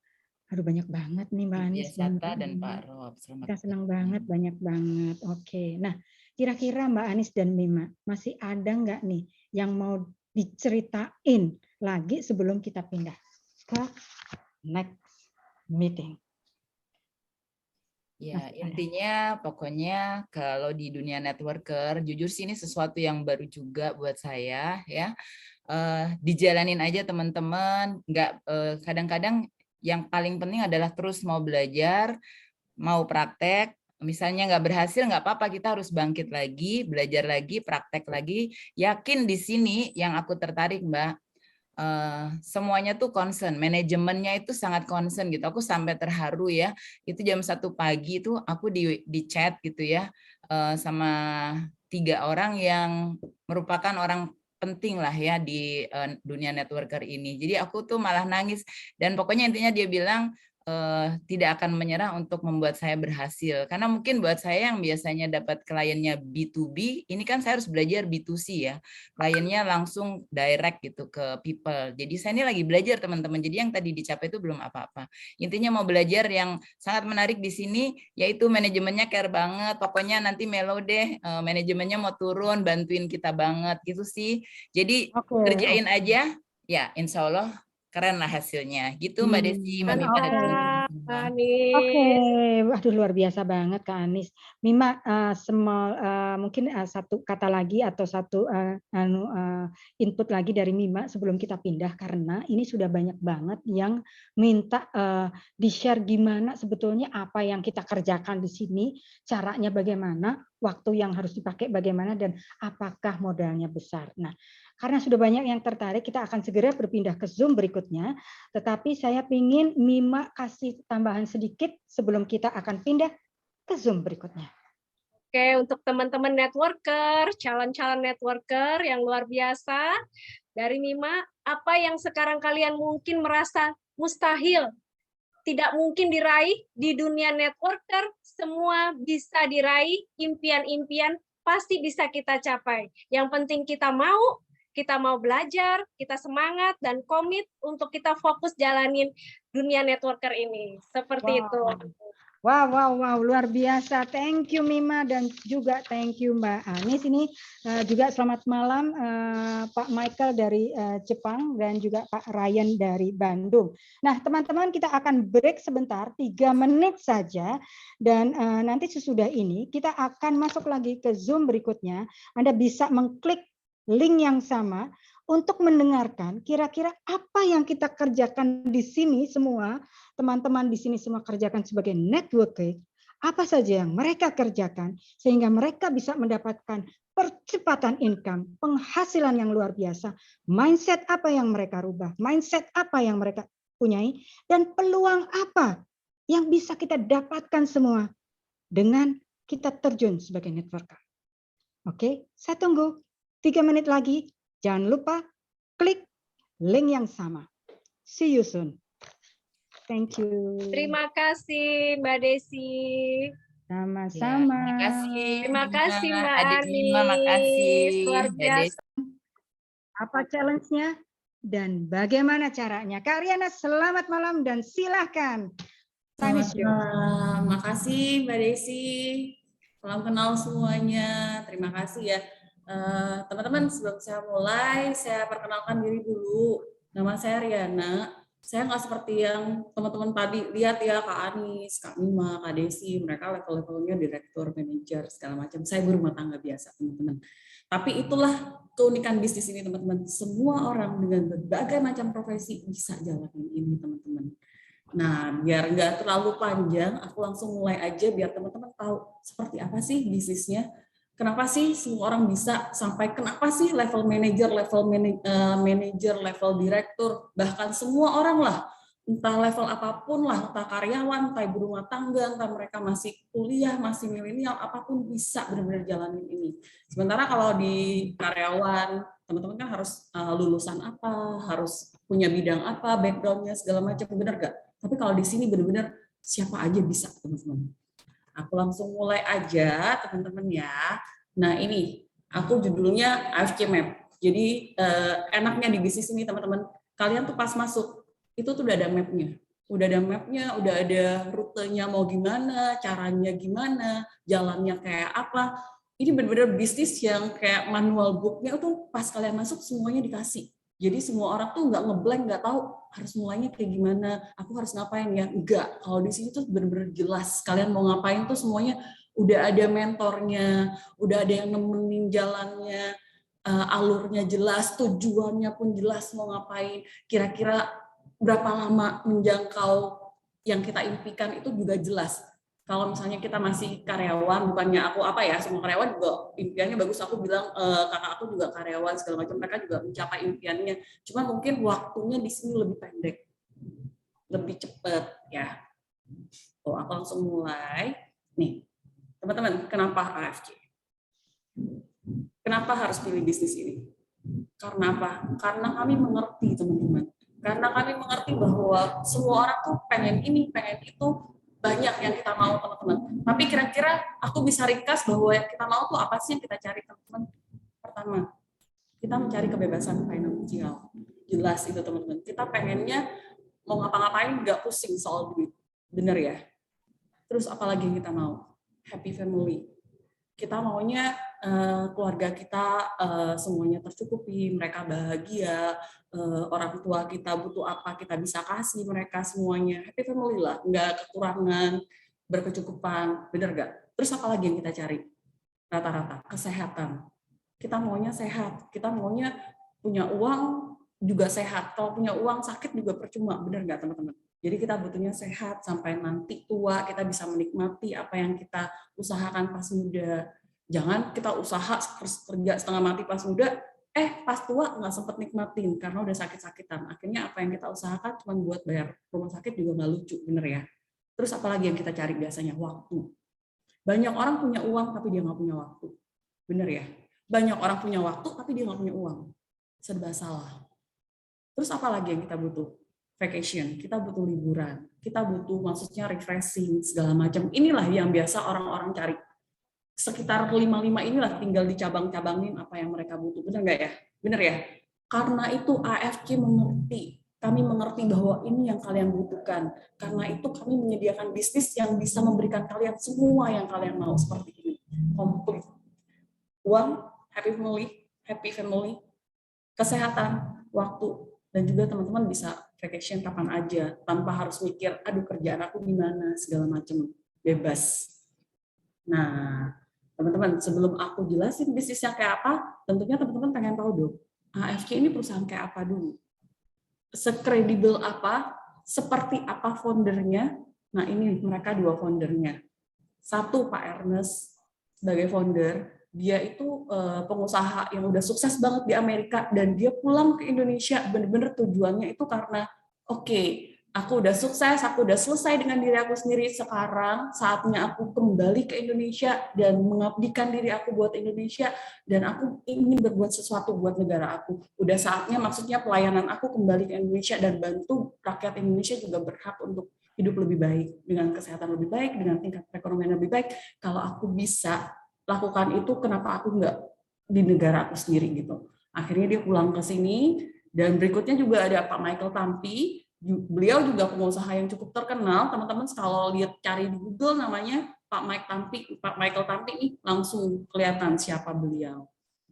Aduh, banyak banget nih Mbak Anis. Biasata dan Pak Rob. Kita senang banget, banyak banget. Oke, nah kira-kira Mbak Anis dan Mima masih ada nggak nih yang mau diceritain lagi sebelum kita pindah ke next meeting? Ya, intinya pokoknya kalau di dunia networker, jujur sih ini sesuatu yang baru juga buat saya ya. Dijalanin aja teman-teman, kadang-kadang yang paling penting adalah terus mau belajar, mau praktek. Misalnya nggak berhasil, nggak apa-apa, kita harus bangkit lagi, belajar lagi, praktek lagi. Yakin di sini yang aku tertarik, Mbak. Semuanya tuh concern, manajemennya itu sangat concern gitu. Aku sampai terharu ya. Itu jam 1 pagi itu aku di chat gitu ya sama 3 orang yang merupakan orang penting lah ya di dunia networker ini. Jadi aku tuh malah nangis dan pokoknya intinya dia bilang tidak akan menyerah untuk membuat saya berhasil. Karena mungkin buat saya yang biasanya dapat kliennya B2B, ini kan saya harus belajar B2C ya. Kliennya langsung direct gitu ke people. Jadi saya ini lagi belajar teman-teman. Jadi yang tadi dicapai itu belum apa-apa. Intinya mau belajar yang sangat menarik di sini, yaitu manajemennya care banget. Pokoknya nanti Melo deh, manajemennya mau turun, bantuin kita banget gitu sih. Jadi kerjain aja, ya insya Allah keren lah hasilnya. Gitu Mbak Desi, Mbak Mima dan teman-teman semua. Oke, waduh luar biasa banget Kak Anis. Mima, mungkin satu kata lagi atau satu input lagi dari Mima sebelum kita pindah, karena ini sudah banyak banget yang minta di-share gimana sebetulnya apa yang kita kerjakan di sini, caranya bagaimana, waktu yang harus dipakai bagaimana, dan apakah modalnya besar. Nah, karena sudah banyak yang tertarik, kita akan segera berpindah ke Zoom berikutnya. Tetapi saya ingin Mima kasih tambahan sedikit sebelum kita akan pindah ke Zoom berikutnya. Oke, untuk teman-teman networker, calon-calon networker yang luar biasa, dari Mima, apa yang sekarang kalian mungkin merasa mustahil, tidak mungkin diraih di dunia networker, semua bisa diraih, impian-impian pasti bisa kita capai. Yang penting kita mau belajar, kita semangat dan komit untuk kita fokus jalanin dunia networker ini. Seperti itu. Wow, luar biasa. Thank you Mima dan juga thank you Mbak Anis. Ini juga selamat malam Pak Michael dari Jepang dan juga Pak Ryan dari Bandung. Nah teman-teman, kita akan break sebentar, 3 menit saja. Dan nanti sesudah ini kita akan masuk lagi ke Zoom berikutnya. Anda bisa mengklik link yang sama untuk mendengarkan kira-kira apa yang kita kerjakan di sini semua, teman-teman di sini semua kerjakan sebagai networking, apa saja yang mereka kerjakan sehingga mereka bisa mendapatkan percepatan income, penghasilan yang luar biasa, mindset apa yang mereka rubah, mindset apa yang mereka punyai, dan peluang apa yang bisa kita dapatkan semua dengan kita terjun sebagai networker. Oke, saya tunggu 3 menit lagi. Jangan lupa klik link yang sama. See you soon. Thank you. Terima kasih Mbak Desi. Sama-sama. Terima kasih Mbak Adik Anis. Mima, makasih. Luar biasa. Apa challenge-nya dan bagaimana caranya? Kak Riana, selamat malam dan silahkan. Selamat malam. Makasih Mbak Desi. Salam kenal semuanya. Terima kasih ya. Teman-teman, sebelum saya mulai, saya perkenalkan diri dulu. Nama saya Riana. Saya nggak seperti yang teman-teman tadi lihat ya, Kak Anis, Kak Mima, Kak Desi. Mereka level-levelnya direktur, manajer, segala macam. Saya berumah tangga biasa, teman-teman. Tapi itulah keunikan bisnis ini, teman-teman. Semua orang dengan berbagai macam profesi bisa jalanin ini, teman-teman. Nah, biar nggak terlalu panjang, aku langsung mulai aja biar teman-teman tahu seperti apa sih bisnisnya. Kenapa sih semua orang bisa sampai kenapa sih level manager, level direktur, bahkan semua orang lah entah level apapun lah, entah karyawan, entah ibu rumah tangga, entah mereka masih kuliah, masih milenial, apapun bisa benar-benar jalanin ini. Sementara kalau di karyawan, teman-teman kan harus lulusan apa, harus punya bidang apa, backgroundnya segala macam, benar gak? Tapi kalau di sini benar-benar siapa aja bisa, teman-teman. Aku langsung mulai aja, teman-teman ya. Nah ini, aku judulnya AFC Map. Jadi enaknya di bisnis ini, teman-teman, kalian tuh pas masuk, itu tuh udah ada mapnya. Udah ada mapnya, udah ada rutenya mau gimana, caranya gimana, jalannya kayak apa. Ini benar-benar bisnis yang kayak manual booknya tuh pas kalian masuk semuanya dikasih. Jadi semua orang tuh nggak ngeblank, nggak tahu harus mulainya kayak gimana, aku harus ngapain ya. Enggak, kalau di sini tuh benar-benar jelas. Kalian mau ngapain tuh semuanya udah ada mentornya, udah ada yang nemenin jalannya, alurnya jelas, tujuannya pun jelas mau ngapain, kira-kira berapa lama menjangkau yang kita impikan itu juga jelas. Kalau misalnya kita masih karyawan, bukannya aku apa ya, semua karyawan juga impiannya bagus, aku bilang kakak aku juga karyawan segala macam, mereka juga mencapai impiannya. Cuma mungkin waktunya di sini lebih pendek, lebih cepat ya. Oh, aku langsung mulai. Nih, teman-teman, kenapa AFC? Kenapa harus pilih bisnis ini? Karena apa? Karena kami mengerti, teman-teman. Karena kami mengerti bahwa semua orang tuh pengen ini, pengen itu, banyak yang kita mau, teman-teman. Tapi kira-kira aku bisa ringkas bahwa yang kita mau tuh apa sih yang kita cari, teman-teman? Pertama, kita mencari kebebasan finansial. Jelas itu, teman-teman. Kita pengennya mau ngapa-ngapain nggak pusing soal duit. Bener ya? Terus apalagi yang kita mau? Happy family. Kita maunya keluarga kita semuanya tercukupi, mereka bahagia, orang tua kita butuh apa kita bisa kasih mereka semuanya. Happy family lah, nggak kekurangan, berkecukupan, bener nggak? Terus apa lagi yang kita cari? Rata-rata kesehatan. Kita maunya sehat, kita maunya punya uang juga sehat. Kalau punya uang sakit juga percuma, bener nggak teman-teman? Jadi kita butuhnya sehat sampai nanti tua kita bisa menikmati apa yang kita usahakan pas muda. Jangan kita usaha kerja setengah mati pas muda, pas tua nggak sempet nikmatin karena udah sakit-sakitan. Akhirnya apa yang kita usahakan cuma buat bayar rumah sakit juga nggak lucu, bener ya. Terus apalagi yang kita cari biasanya? Waktu. Banyak orang punya uang tapi dia nggak punya waktu, bener ya. Banyak orang punya waktu tapi dia nggak punya uang, serba salah. Terus apalagi yang kita butuh? Vacation, kita butuh liburan, kita butuh maksudnya refreshing segala macam. Inilah yang biasa orang-orang cari. Sekitar 5 inilah tinggal dicabang-cabangin apa yang mereka butuh. Benar nggak ya? Benar ya? Karena itu AFC mengerti. Kami mengerti bahwa ini yang kalian butuhkan. Karena itu kami menyediakan bisnis yang bisa memberikan kalian semua yang kalian mau seperti ini. Komplit. Uang, happy family, kesehatan, waktu, dan juga teman-teman bisa vacation kapan aja tanpa harus mikir aduh kerjaan aku gimana segala macam, bebas. Nah teman-teman, sebelum aku jelasin bisnisnya kayak apa, tentunya teman-teman pengen tahu dong AFC ini perusahaan kayak apa dulu, sekredibel apa, seperti apa foundernya. Nah ini mereka dua foundernya. Satu Pak Ernest sebagai founder, dia itu pengusaha yang udah sukses banget di Amerika dan dia pulang ke Indonesia bener-bener tujuannya itu karena oke, aku udah sukses, aku udah selesai dengan diri aku sendiri, sekarang saatnya aku kembali ke Indonesia dan mengabdikan diri aku buat Indonesia dan aku ingin berbuat sesuatu buat negara aku. Udah saatnya maksudnya pelayanan aku kembali ke Indonesia dan bantu rakyat Indonesia juga berhak untuk hidup lebih baik, dengan kesehatan lebih baik, dengan tingkat perekonomian lebih baik. Kalau aku bisa lakukan itu, kenapa aku nggak di negara aku sendiri gitu. Akhirnya dia pulang ke sini, dan berikutnya juga ada Pak Michael Tampi. Beliau juga pengusaha yang cukup terkenal, teman-teman kalau lihat cari di Google namanya Pak Michael Tampi ini langsung kelihatan siapa beliau.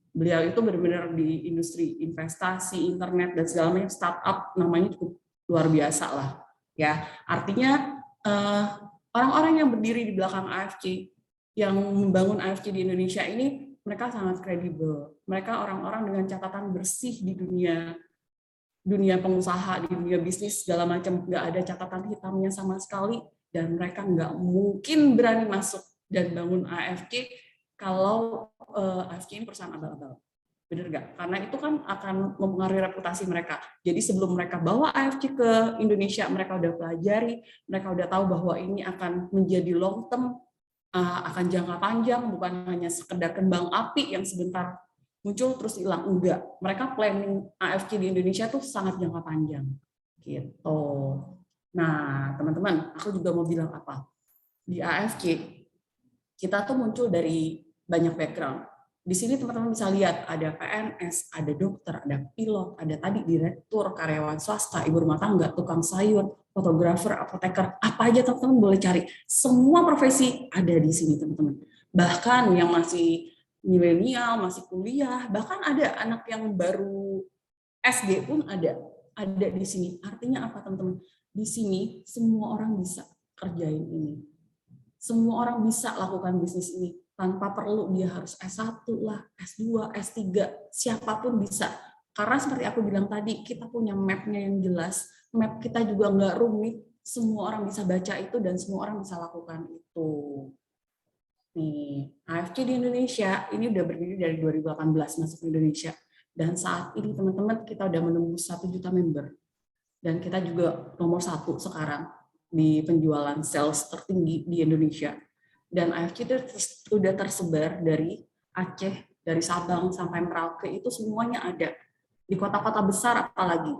Beliau itu benar-benar di industri investasi, internet dan segala macam startup, namanya cukup luar biasa lah. Ya, artinya orang-orang yang berdiri di belakang AFC, yang membangun AFC di Indonesia ini, mereka sangat kredibel. Mereka orang-orang dengan catatan bersih di dunia pengusaha, di dunia bisnis, segala macam. Nggak ada catatan hitamnya sama sekali, dan mereka nggak mungkin berani masuk dan bangun AFC kalau AFC ini perusahaan abal-abal. Bener nggak? Karena itu kan akan mempengaruhi reputasi mereka. Jadi sebelum mereka bawa AFC ke Indonesia, mereka udah pelajari, mereka udah tahu bahwa ini akan menjadi long term, akan jangka panjang, bukan hanya sekedar kembang api yang sebentar muncul terus hilang. Enggak. Mereka planning AFC di Indonesia tuh sangat jangka panjang. Gitu. Nah, teman-teman, aku juga mau bilang apa? Di AFC, kita tuh muncul dari banyak background. Di sini teman-teman bisa lihat ada PNS, ada dokter, ada pilot, ada tadi direktur, karyawan swasta, ibu rumah tangga, tukang sayur, fotografer, apoteker, apa aja teman-teman boleh cari. Semua profesi ada di sini teman-teman. Bahkan yang masih milenial, masih kuliah, bahkan ada anak yang baru SD pun ada di sini. Artinya apa teman-teman? Di sini semua orang bisa kerjain ini. Semua orang bisa lakukan bisnis ini. Tanpa perlu dia harus S1 lah, S2, S3, siapapun bisa. Karena seperti aku bilang tadi, kita punya map-nya yang jelas, map kita juga nggak rumit, semua orang bisa baca itu dan semua orang bisa lakukan itu. Nih, AFC di Indonesia ini udah berdiri dari 2018 masuk ke Indonesia. Dan saat ini teman-teman kita udah menembus 1 juta member. Dan kita juga nomor 1 sekarang di penjualan sales tertinggi di Indonesia. Dan AFC itu sudah tersebar dari Aceh, dari Sabang sampai Merauke, itu semuanya ada. Di kota-kota besar apalagi.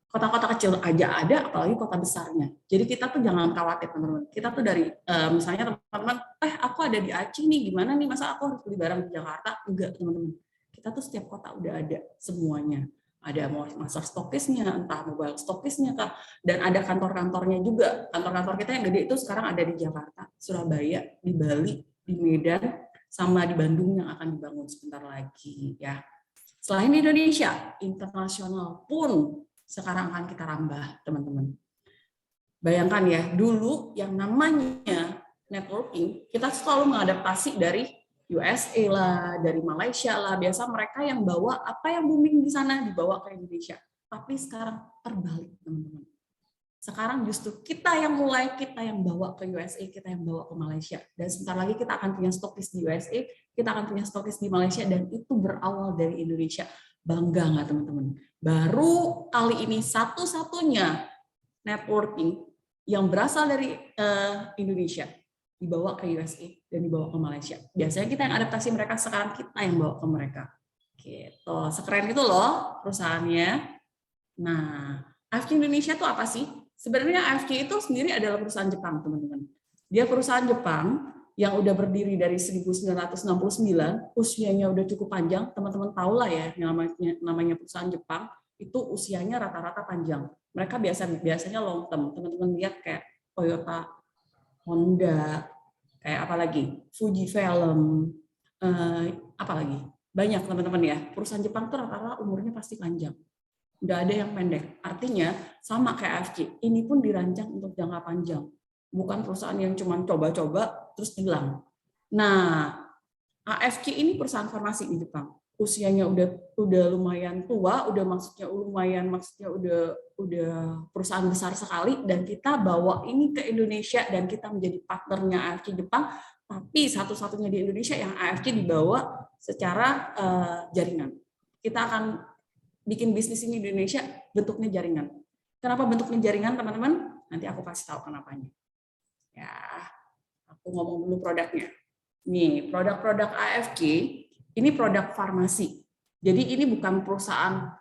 Kota-kota kecil aja ada, apalagi kota besarnya. Jadi kita tuh jangan khawatir teman-teman. Kita tuh dari, misalnya teman-teman, aku ada di Aceh nih, gimana nih, masa aku harus beli barang di Jakarta? Enggak teman-teman. Kita tuh setiap kota udah ada semuanya. Ada master stokisnya, entah mobile stokisnya kah, dan ada kantor-kantornya juga. Kantor-kantor kita yang gede itu sekarang ada di Jakarta, Surabaya, di Bali, di Medan, sama di Bandung yang akan dibangun sebentar lagi ya. Selain Indonesia, internasional pun sekarang akan kita rambah, teman-teman. Bayangkan ya, dulu yang namanya networking, kita selalu mengadaptasi dari USA lah, dari Malaysia lah, biasa mereka yang bawa apa yang booming di sana dibawa ke Indonesia. Tapi sekarang terbalik, teman-teman. Sekarang justru kita yang bawa ke USA, kita yang bawa ke Malaysia. Dan sebentar lagi kita akan punya stokis di USA, kita akan punya stokis di Malaysia, dan itu berawal dari Indonesia. Bangga nggak teman-teman? Baru kali ini satu-satunya networking yang berasal dari Indonesia dibawa ke USA dan dibawa ke Malaysia. Biasanya kita yang adaptasi mereka, sekarang kita yang bawa ke mereka. Gitu. Sekeren itu loh perusahaannya. Nah, AFC Indonesia itu apa sih? Sebenarnya AFC itu sendiri adalah perusahaan Jepang, teman-teman. Dia perusahaan Jepang yang udah berdiri dari 1969, usianya udah cukup panjang. Teman-teman tahu lah ya, namanya perusahaan Jepang, itu usianya rata-rata panjang. Mereka biasanya long term. Teman-teman lihat kayak Toyota, Honda, kayak apa lagi, Fujifilm, apa lagi, banyak teman-teman ya. Perusahaan Jepang tuh rata-rata umurnya pasti panjang, nggak ada yang pendek. Artinya sama kayak AFC, ini pun dirancang untuk jangka panjang, bukan perusahaan yang cuma coba-coba terus hilang. Nah, AFC ini perusahaan farmasi di Jepang. Usianya udah lumayan tua, maksudnya udah perusahaan besar sekali, dan kita bawa ini ke Indonesia dan kita menjadi partnernya AFC Jepang, tapi satu-satunya di Indonesia yang AFC dibawa secara jaringan. Kita akan bikin bisnis ini di Indonesia bentuknya jaringan. Kenapa bentuknya jaringan, teman-teman? Nanti aku kasih tahu kenapanya. Ya, aku ngomong dulu produknya. Nih, produk-produk AFC ini produk farmasi. Jadi ini bukan perusahaan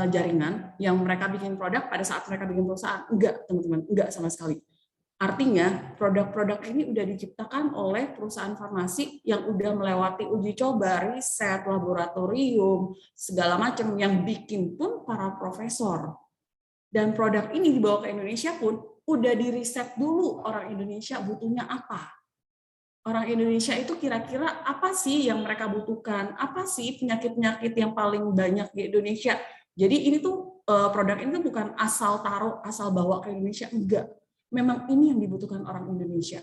jaringan yang mereka bikin produk pada saat mereka bikin perusahaan. Enggak, teman-teman, enggak sama sekali. Artinya produk-produk ini udah diciptakan oleh perusahaan farmasi yang udah melewati uji coba, riset, laboratorium, segala macam, yang bikin pun para profesor. Dan produk ini dibawa ke Indonesia pun udah diriset dulu orang Indonesia butuhnya apa. Orang Indonesia itu kira-kira apa sih yang mereka butuhkan? Apa sih penyakit-penyakit yang paling banyak di Indonesia? Jadi ini tuh produk ini tuh bukan asal taruh, asal bawa ke Indonesia, enggak. Memang ini yang dibutuhkan orang Indonesia.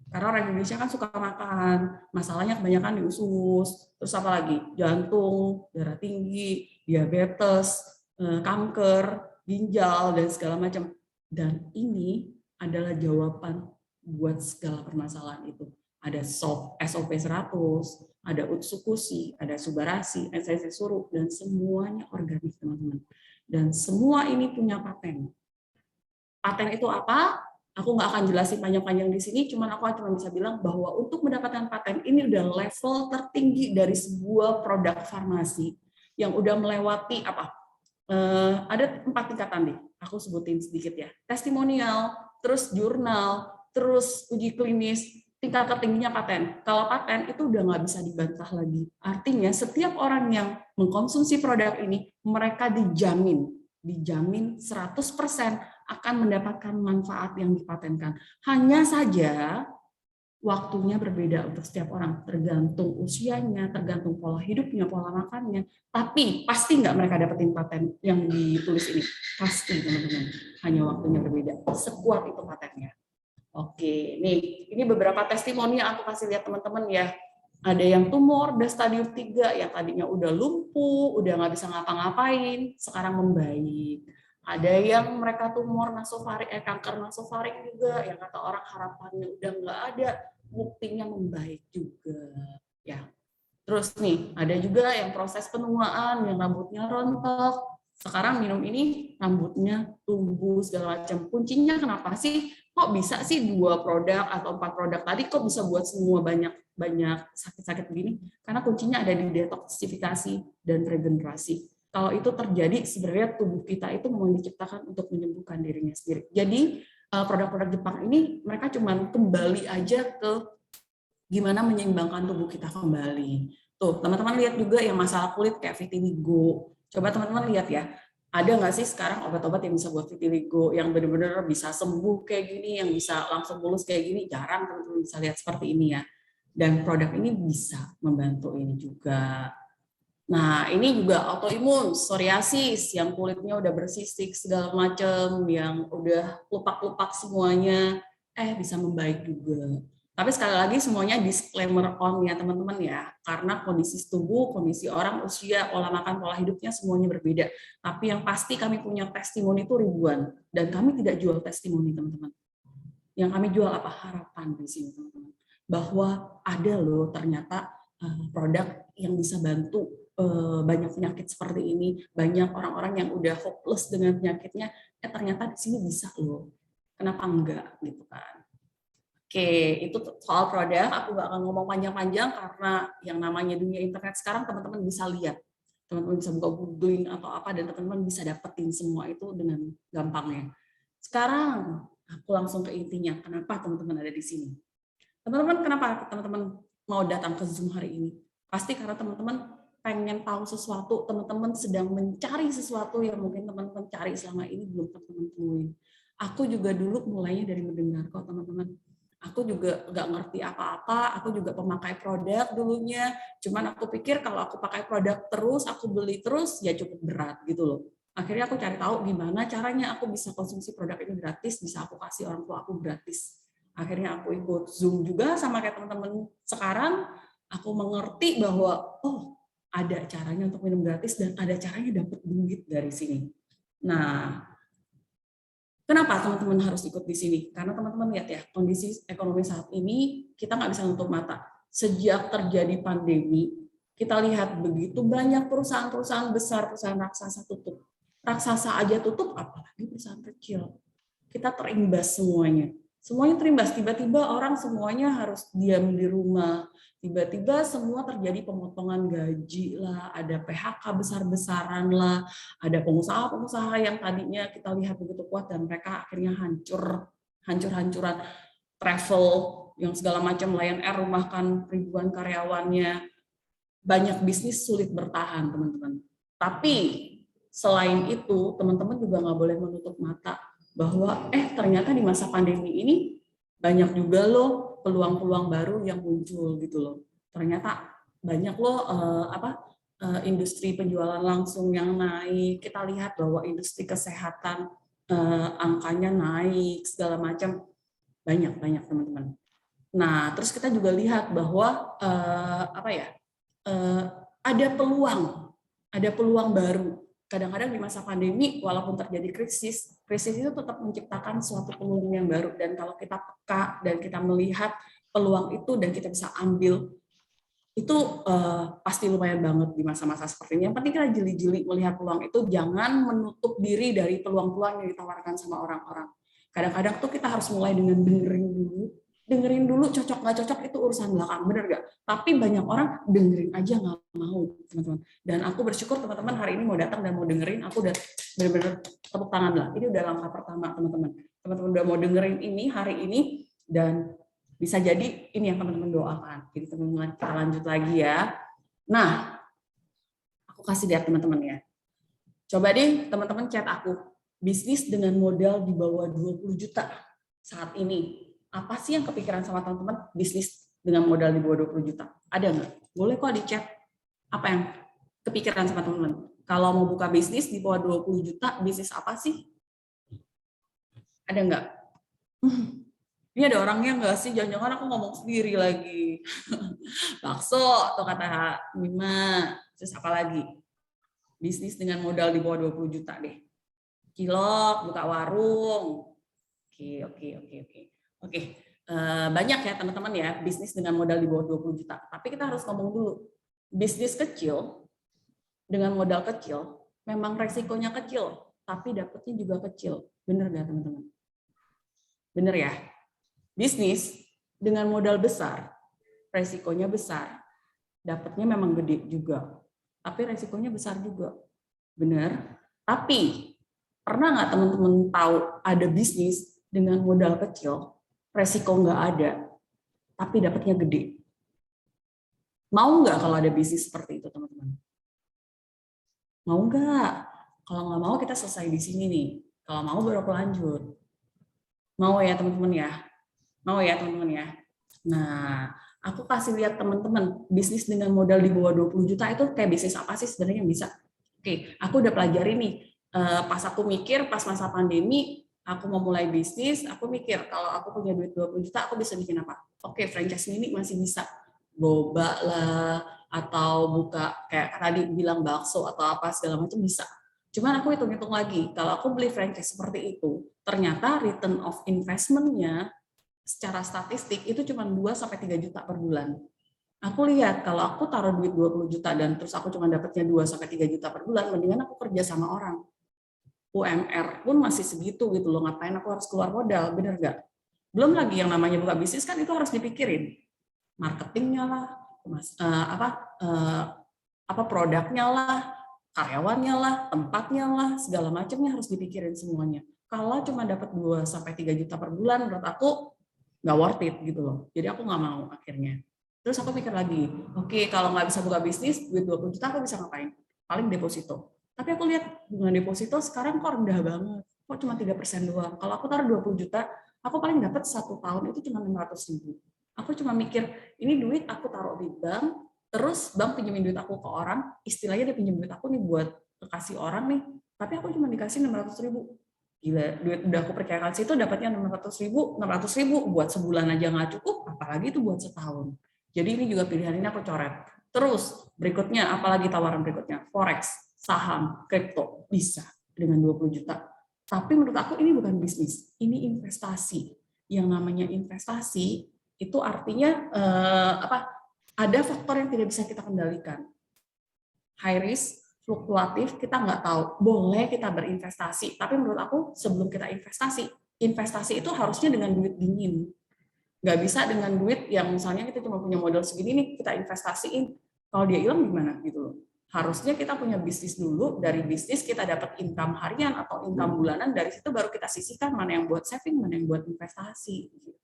Karena orang Indonesia kan suka makan, masalahnya kebanyakan di usus, terus apa lagi? Jantung, darah tinggi, diabetes, kanker, ginjal, dan segala macam. Dan ini adalah jawaban buat segala permasalahan itu. ada SOP 100, ada Utsukushi, ada Subarashi, SCC Suru, dan semuanya organik, teman-teman. Dan semua ini punya paten. Paten itu apa? Aku nggak akan jelasin panjang-panjang di sini, cuman aku cuma bisa bilang bahwa untuk mendapatkan paten ini udah level tertinggi dari sebuah produk farmasi yang udah melewati apa? Ada 4 tingkatan nih, aku sebutin sedikit ya. Testimonial, terus jurnal, terus uji klinis, tingkat tertingginya paten. Kalau paten itu udah nggak bisa dibantah lagi. Artinya setiap orang yang mengkonsumsi produk ini, mereka dijamin 100% akan mendapatkan manfaat yang dipatenkan. Hanya saja waktunya berbeda untuk setiap orang, tergantung usianya, tergantung pola hidupnya, pola makannya. Tapi pasti nggak mereka dapetin paten yang ditulis ini. Pasti, teman-teman. Hanya waktunya berbeda. Sekuat itu patennya. Oke, nih ini beberapa testimoni yang aku kasih lihat teman-teman ya. Ada yang tumor udah stadium 3, yang tadinya udah lumpuh, udah nggak bisa ngapa-ngapain, sekarang membaik. Ada yang mereka tumor nasofaring, kanker nasofaring juga, yang kata orang harapannya udah nggak ada, buktinya membaik juga. Ya. Terus nih, ada juga yang proses penuaan, yang rambutnya rontok. Sekarang minum ini, rambutnya tumbuh segala macam. Kuncinya kenapa sih? Kok bisa sih 2 produk atau 4 produk tadi kok bisa buat semua banyak sakit-sakit begini? Karena kuncinya ada di detoksifikasi dan regenerasi. Kalau itu terjadi, sebenarnya tubuh kita itu memang diciptakan untuk menyembuhkan dirinya sendiri. Jadi produk-produk Jepang ini mereka cuma kembali aja ke gimana menyeimbangkan tubuh kita kembali. Tuh, teman-teman lihat juga yang masalah kulit kayak vitiligo. Coba teman-teman lihat ya, ada nggak sih sekarang obat-obat yang bisa buat vitiligo, yang benar-benar bisa sembuh kayak gini, yang bisa langsung mulus kayak gini? Jarang teman-teman bisa lihat seperti ini ya. Dan produk ini bisa membantu ini juga. Nah, ini juga autoimun, psoriasis, yang kulitnya udah bersisik segala macam, yang udah lupak-lupak semuanya, bisa membaik juga. Tapi sekali lagi semuanya disclaimer on ya teman-teman ya, karena kondisi tubuh, kondisi orang, usia, pola makan, pola hidupnya semuanya berbeda. Tapi yang pasti kami punya testimoni itu ribuan, dan kami tidak jual testimoni teman-teman. Yang kami jual apa? Harapan di sini teman-teman. Bahwa ada loh ternyata produk yang bisa bantu banyak penyakit seperti ini, banyak orang-orang yang udah hopeless dengan penyakitnya, ternyata di sini bisa loh. Kenapa enggak gitu kan? Oke, itu soal produk. Aku nggak akan ngomong panjang-panjang karena yang namanya dunia internet sekarang teman-teman bisa lihat, teman-teman bisa buka googling atau apa dan teman-teman bisa dapetin semua itu dengan gampangnya. Sekarang aku langsung ke intinya. Kenapa teman-teman ada di sini? Teman-teman, kenapa teman-teman mau datang ke Zoom hari ini? Pasti karena teman-teman pengen tahu sesuatu, teman-teman sedang mencari sesuatu yang mungkin teman-teman cari selama ini belum teman-teman temuin. Aku juga dulu mulainya dari mendengar kok teman-teman. Aku juga nggak ngerti apa-apa, aku juga pemakai produk dulunya. Cuman aku pikir kalau aku pakai produk terus, aku beli terus, ya cukup berat gitu loh. Akhirnya aku cari tahu gimana caranya aku bisa konsumsi produk ini gratis, bisa aku kasih orang tua aku gratis. Akhirnya aku ikut Zoom juga sama kayak teman-teman sekarang, aku mengerti bahwa oh ada caranya untuk minum gratis dan ada caranya dapat duit dari sini. Nah, kenapa teman-teman harus ikut di sini? Karena teman-teman lihat ya, kondisi ekonomi saat ini kita nggak bisa nutup mata. Sejak terjadi pandemi, kita lihat begitu banyak perusahaan-perusahaan besar, perusahaan raksasa tutup. Raksasa aja tutup, apalagi perusahaan kecil. Kita terimbas semuanya. Semuanya terimbas, tiba-tiba orang semuanya harus diam di rumah. Tiba-tiba semua terjadi pemotongan gaji lah, ada PHK besar-besaran lah, ada pengusaha-pengusaha yang tadinya kita lihat begitu kuat dan mereka akhirnya hancur-hancuran. Travel yang segala macam, Lion Air rumahkan ribuan karyawannya, banyak bisnis sulit bertahan teman-teman. Tapi selain itu teman-teman juga nggak boleh menutup mata bahwa ternyata di masa pandemi ini banyak juga loh peluang-peluang baru yang muncul gitu loh. Ternyata banyak loh industri penjualan langsung yang naik. Kita lihat bahwa industri kesehatan angkanya naik segala macam, banyak teman-teman. Nah, terus kita juga lihat bahwa ada peluang baru. Kadang-kadang di masa pandemi, walaupun terjadi krisis itu tetap menciptakan suatu peluang yang baru. Dan kalau kita peka dan kita melihat peluang itu dan kita bisa ambil, itu pasti lumayan banget di masa-masa seperti ini. Yang penting kita jeli-jeli melihat peluang itu, jangan menutup diri dari peluang-peluang yang ditawarkan sama orang-orang. Kadang-kadang tuh kita harus mulai dengan dengerin dulu cocok nggak cocok itu urusan belakang, bener nggak? Tapi banyak orang dengerin aja nggak mau, teman-teman. Dan aku bersyukur teman-teman hari ini mau datang dan mau dengerin, aku udah bener-bener tepuk tangan lah. Ini udah langkah pertama, teman-teman. Teman-teman udah mau dengerin ini hari ini, dan bisa jadi ini yang teman-teman doakan. Jadi teman-teman kita lanjut lagi ya. Nah, aku kasih lihat teman-teman ya. Coba deh teman-teman chat aku, bisnis dengan modal di bawah 20 juta saat ini. Apa sih yang kepikiran sama teman-teman bisnis dengan modal di bawah 20 juta? Ada nggak? Boleh kok di chat. Apa yang kepikiran sama teman-teman? Kalau mau buka bisnis di bawah 20 juta, bisnis apa sih? Ada nggak? Ini ada orangnya nggak sih? Jangan-jangan aku ngomong sendiri lagi. Bakso, tuh kata Mima. Terus apa lagi? Bisnis dengan modal di bawah 20 juta deh. Cilok, buka warung. Oke. Banyak ya teman-teman ya, bisnis dengan modal di bawah 20 juta. Tapi kita harus ngomong dulu. Bisnis kecil, dengan modal kecil, memang resikonya kecil. Tapi dapatnya juga kecil. Bener nggak teman-teman? Bener ya? Bisnis dengan modal besar, resikonya besar. Dapatnya memang gede juga, tapi resikonya besar juga. Benar? Tapi, pernah nggak teman-teman tahu ada bisnis dengan modal kecil, resiko nggak ada, tapi dapatnya gede? Mau nggak kalau ada bisnis seperti itu, teman-teman? Mau nggak? Kalau nggak mau, kita selesai di sini nih. Kalau mau, baru aku lanjut. Mau ya, teman-teman ya? Mau ya teman-teman ya. Nah, aku kasih lihat teman-teman bisnis dengan modal di bawah 20 juta itu kayak bisnis apa sih sebenarnya yang bisa. Oke, aku udah pelajari nih. Pas aku mikir pas masa pandemi, aku mau mulai bisnis, aku mikir kalau aku punya duit 20 juta aku bisa bikin apa? Oke, franchise mini masih bisa. Boba lah atau buka kayak tadi bilang bakso atau apa segala macam bisa. Cuman aku hitung-hitung lagi, kalau aku beli franchise seperti itu, ternyata return of investment-nya secara statistik itu cuma 2-3 juta per bulan. Aku lihat kalau aku taruh duit 20 juta dan terus aku cuma dapatnya 2-3 juta per bulan, mendingan aku kerja sama orang. UMR pun masih segitu gitu loh, ngapain aku harus keluar modal, bener nggak? Belum lagi yang namanya buka bisnis kan itu harus dipikirin. Marketingnya lah, produknya lah, karyawannya lah, tempatnya lah, segala macamnya harus dipikirin semuanya. Kalau cuma dapat 2-3 juta per bulan, menurut aku nggak worth it gitu loh. Jadi aku nggak mau akhirnya. Terus aku pikir lagi, oke, kalau nggak bisa buka bisnis, duit 20 juta aku bisa ngapain? Paling deposito. Tapi aku lihat bunga deposito sekarang kok rendah banget. Kok cuma 3% doang. Kalau aku taruh 20 juta, aku paling dapat 1 tahun itu cuma 500.000. Aku cuma mikir, ini duit aku taruh di bank, terus bank pinjemin duit aku ke orang, istilahnya dia pinjem duit aku nih buat kasih orang nih, tapi aku cuma dikasih 600.000. Gila, duit udah aku percayakan situ dapatnya 600.000 buat sebulan aja nggak cukup, apalagi itu buat setahun. Jadi ini juga pilihan ini aku coret. Terus berikutnya, apalagi tawaran berikutnya, forex, saham, kripto, bisa dengan 20 juta. Tapi menurut aku ini bukan bisnis, ini investasi. Yang namanya investasi itu artinya ada faktor yang tidak bisa kita kendalikan. High risk, fluktuatif, kita nggak tahu. Boleh kita berinvestasi, tapi menurut aku sebelum kita investasi itu harusnya dengan duit dingin. Nggak bisa dengan duit yang misalnya kita cuma punya modal segini nih, kita investasiin. Kalau dia hilang gimana gitu loh. Harusnya kita punya bisnis dulu, dari bisnis kita dapat income harian atau income bulanan, dari situ baru kita sisihkan mana yang buat saving, mana yang buat investasi. Gitu.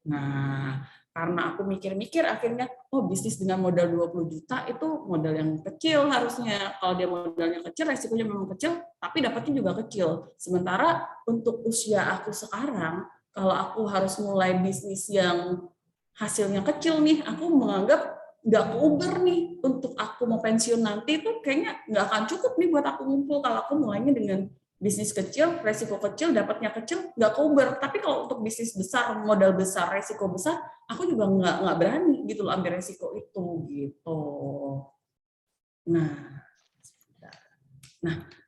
Nah, karena aku mikir-mikir akhirnya, oh bisnis dengan modal 20 juta itu modal yang kecil harusnya. Kalau dia modalnya kecil, resikonya memang kecil, tapi dapatnya juga kecil. Sementara untuk usia aku sekarang, kalau aku harus mulai bisnis yang hasilnya kecil nih, aku menganggap nggak keuber nih. Untuk aku mau pensiun nanti tuh kayaknya nggak akan cukup nih buat aku ngumpul kalau aku mulainya dengan bisnis kecil, resiko kecil, dapatnya kecil, nggak keuber. Tapi kalau untuk bisnis besar, modal besar, resiko besar, aku juga nggak berani gitu loh ambil resiko itu gitu. Nah,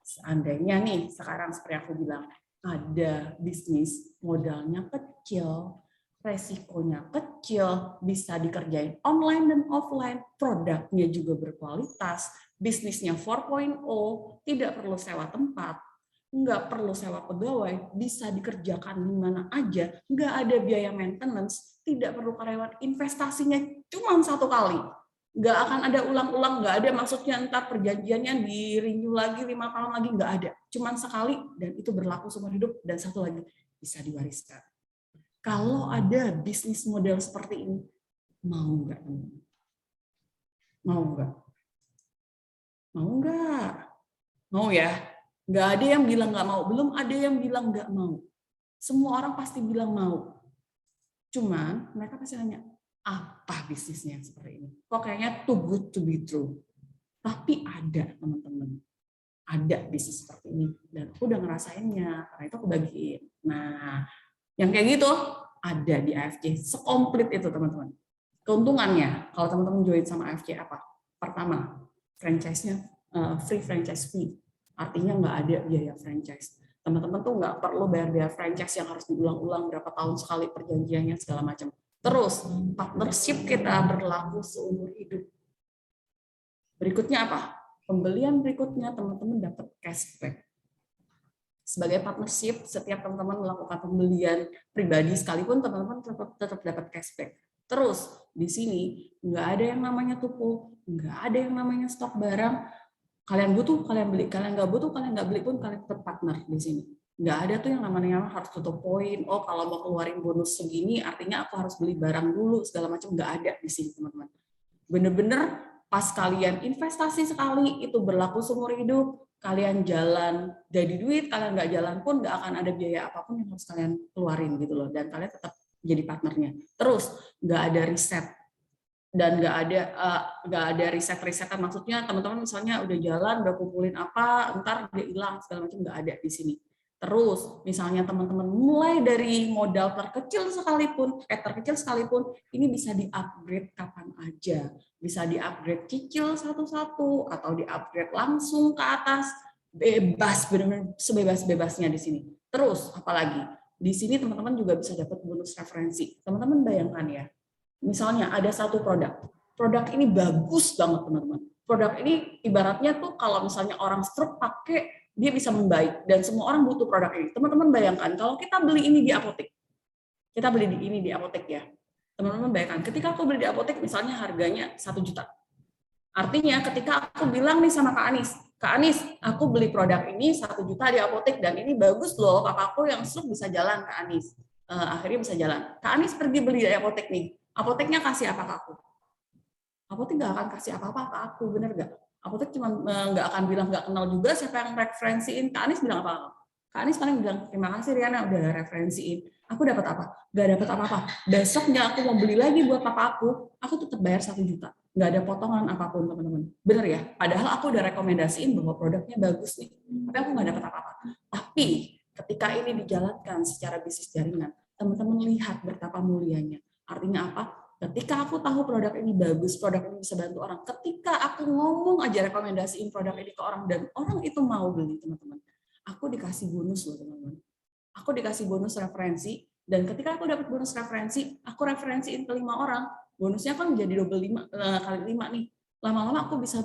seandainya nih sekarang seperti aku bilang ada bisnis modalnya kecil, resikonya kecil, bisa dikerjain online dan offline, produknya juga berkualitas, bisnisnya 4.0, tidak perlu sewa tempat, nggak perlu sewa pegawai, bisa dikerjakan di mana aja, nggak ada biaya maintenance, tidak perlu karyawan, investasinya cuma 1 kali. Nggak akan ada ulang-ulang, nggak ada maksudnya ntar perjanjiannya di-renew lagi 5 tahun lagi, nggak ada. Cuma sekali dan itu berlaku seumur hidup, dan satu lagi, bisa diwariskan. Kalau ada bisnis model seperti ini, mau nggak? Mau nggak? Mau nggak? Mau ya? Nggak ada yang bilang nggak mau, belum ada yang bilang nggak mau. Semua orang pasti bilang mau. Cuman mereka pasti nanya, apa bisnisnya yang seperti ini? Kok kayaknya too good to be true. Tapi ada, teman-teman. Ada bisnis seperti ini. Dan aku udah ngerasainnya, karena itu aku bagiin. Nah, yang kayak gitu ada di AFC. Sekomplit itu, teman-teman. Keuntungannya, kalau teman-teman join sama AFC apa? Pertama, franchise-nya free franchise fee. Artinya nggak ada biaya franchise. Teman-teman tuh nggak perlu bayar biaya franchise yang harus diulang-ulang berapa tahun sekali perjanjiannya segala macam. Terus partnership kita berlaku seumur hidup. Berikutnya apa? Pembelian berikutnya teman-teman dapat cashback. Sebagai partnership, setiap teman-teman melakukan pembelian pribadi sekalipun teman-teman tetap dapat cashback. Terus di sini nggak ada yang namanya tupu, nggak ada yang namanya stok barang. Kalian butuh, kalian beli. Kalian nggak butuh, kalian nggak beli pun kalian tetap partner di sini. Nggak ada tuh yang namanya harus tutup poin. Oh, kalau mau keluarin bonus segini, artinya aku harus beli barang dulu, segala macam. Nggak ada di sini, teman-teman. Bener-bener pas kalian investasi sekali, itu berlaku seumur hidup. Kalian jalan jadi duit, kalian nggak jalan pun nggak akan ada biaya apapun yang harus kalian keluarin gitu loh. Dan kalian tetap jadi partnernya. Terus nggak ada riset. Dan nggak ada riset-risetan, maksudnya teman-teman misalnya udah jalan, udah kumpulin apa, ntar dia hilang segala macam, nggak ada di sini. Terus misalnya teman-teman mulai dari modal terkecil sekalipun, ini bisa di-upgrade kapan aja, bisa di-upgrade cicil satu-satu atau di-upgrade langsung ke atas, bebas, benar-benar sebebas-bebasnya di sini. Terus apalagi di sini teman-teman juga bisa dapat bonus referensi. Teman-teman bayangkan ya. Misalnya ada satu produk ini bagus banget teman-teman. Produk ini ibaratnya tuh kalau misalnya orang stroke pakai, dia bisa membaik dan semua orang butuh produk ini. Teman-teman bayangkan kalau kita beli ini di apotek, kita beli ini di apotek ya. Teman-teman bayangkan ketika aku beli di apotek misalnya harganya 1 juta. Artinya ketika aku bilang nih sama Kak Anis, aku beli produk ini 1 juta di apotek dan ini bagus loh, papaku yang stroke bisa jalan Kak Anis. Akhirnya bisa jalan. Kak Anis pergi beli di apotek nih. Apoteknya kasih apa ke aku? Apotek nggak akan kasih apa-apa ke aku, bener nggak? Apotek cuma nggak akan bilang nggak kenal juga siapa yang referensiin. Kak Anis bilang apa? Kak Anis paling bilang terima kasih Riana udah referensiin. Aku dapat apa? Nggak dapat apa-apa. Besoknya aku mau beli lagi buat papa aku tetap bayar 1 juta. Nggak ada potongan apapun teman-teman. Bener ya? Padahal aku udah rekomendasiin bahwa produknya bagus nih. Tapi aku nggak dapat apa-apa. Tapi ketika ini dijalankan secara bisnis jaringan, teman-teman lihat betapa mulianya. Artinya apa? Ketika aku tahu produk ini bagus, produk ini bisa bantu orang. Ketika aku ngomong aja rekomendasiin produk ini ke orang dan orang itu mau beli, teman-teman. Aku dikasih bonus loh, teman-teman. Aku dikasih bonus referensi dan ketika aku dapat bonus referensi, aku referensiin ke 5 orang. Bonusnya kan jadi double 5 kali 5 nih. Lama-lama aku bisa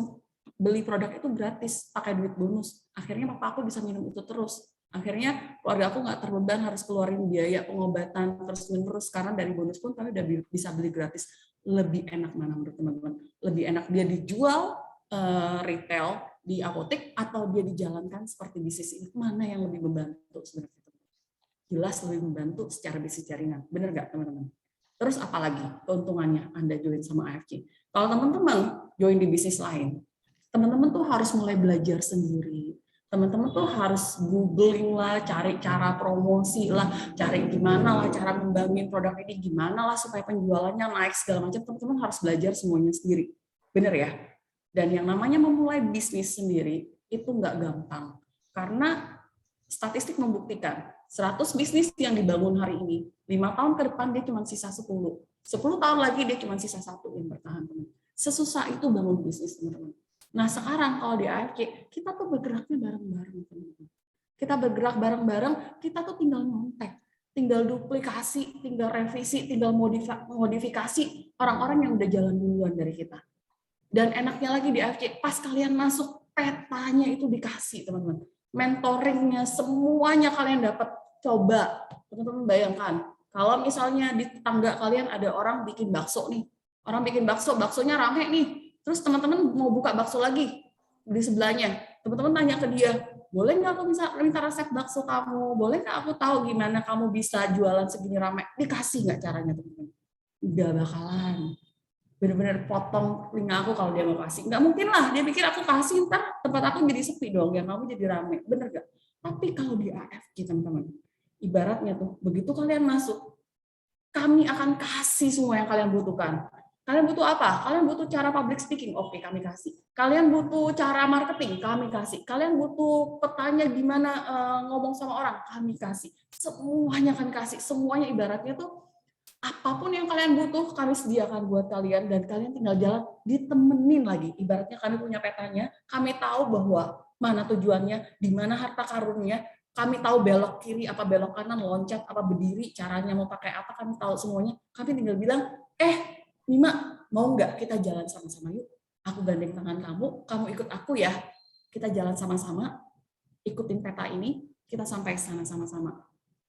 beli produk itu gratis pakai duit bonus. Akhirnya papa aku bisa minum itu terus. Akhirnya keluarga aku nggak terbeban harus keluarin biaya pengobatan terus-menerus karena dari bonus pun kami udah bisa beli gratis. Lebih enak mana menurut teman-teman? Lebih enak dia dijual retail di apotek atau dia dijalankan seperti bisnis ini? Mana yang lebih membantu sebenarnya? Jelas lebih membantu secara bisnis jaringan. Benar nggak teman-teman? Terus apalagi keuntungannya Anda join sama AFC? Kalau teman-teman join di bisnis lain, teman-teman tuh harus mulai belajar sendiri. Teman-teman tuh harus googling lah, cari cara promosi lah, cari gimana lah cara ngembangin produk ini, gimana lah supaya penjualannya naik segala macam. Teman-teman harus belajar semuanya sendiri, bener ya? Dan yang namanya memulai bisnis sendiri itu nggak gampang, karena statistik membuktikan 100 bisnis yang dibangun hari ini, 5 tahun ke depan dia cuma sisa 10. 10 tahun lagi dia cuma sisa 1 yang bertahan. Sesusah itu bangun bisnis, teman-teman. Nah sekarang kalau di AFC, kita tuh bergeraknya bareng-bareng. Kita bergerak bareng-bareng, kita tuh tinggal nyontek. tinggal duplikasi, tinggal revisi, tinggal modifikasi orang-orang yang udah jalan duluan dari kita. Dan enaknya lagi di AFC, pas kalian masuk, petanya itu dikasih, teman-teman. Mentoringnya, semuanya kalian dapat. Coba, teman-teman bayangkan, kalau misalnya di tetangga kalian ada orang bikin bakso nih, orang bikin bakso, baksonya rame nih, terus teman-teman mau buka bakso lagi di sebelahnya, teman-teman tanya ke dia, boleh nggak aku bisa minta resep bakso kamu? Boleh nggak aku tahu gimana kamu bisa jualan segini rame? Dikasih nggak caranya, teman-teman? Nggak bakalan. Bener-bener potong telinga aku kalau dia mau kasih. Nggak mungkin lah, dia pikir aku kasih, ntar tempat aku jadi sepi dong, ya kamu jadi rame. Bener nggak? Tapi kalau di AFG, teman-teman, ibaratnya tuh, begitu kalian masuk, kami akan kasih semua yang kalian butuhkan. Kalian butuh apa? Kalian butuh cara public speaking? Oke, kami kasih. Kalian butuh cara marketing? Kami kasih. Kalian butuh petanya gimana ngomong sama orang? Kami kasih. Semuanya kami kasih. Semuanya ibaratnya tuh, apapun yang kalian butuh, kami sediakan buat kalian, dan kalian tinggal jalan, ditemenin lagi. Ibaratnya kami punya petanya, kami tahu bahwa mana tujuannya, di mana harta karunnya, kami tahu belok kiri, apa belok kanan, loncat, apa berdiri, caranya mau pakai apa, kami tahu semuanya. Kami tinggal bilang, Mima, mau nggak kita jalan sama-sama yuk? Aku gandeng tangan kamu, kamu ikut aku ya. Kita jalan sama-sama, ikutin peta ini, kita sampai sana sama-sama.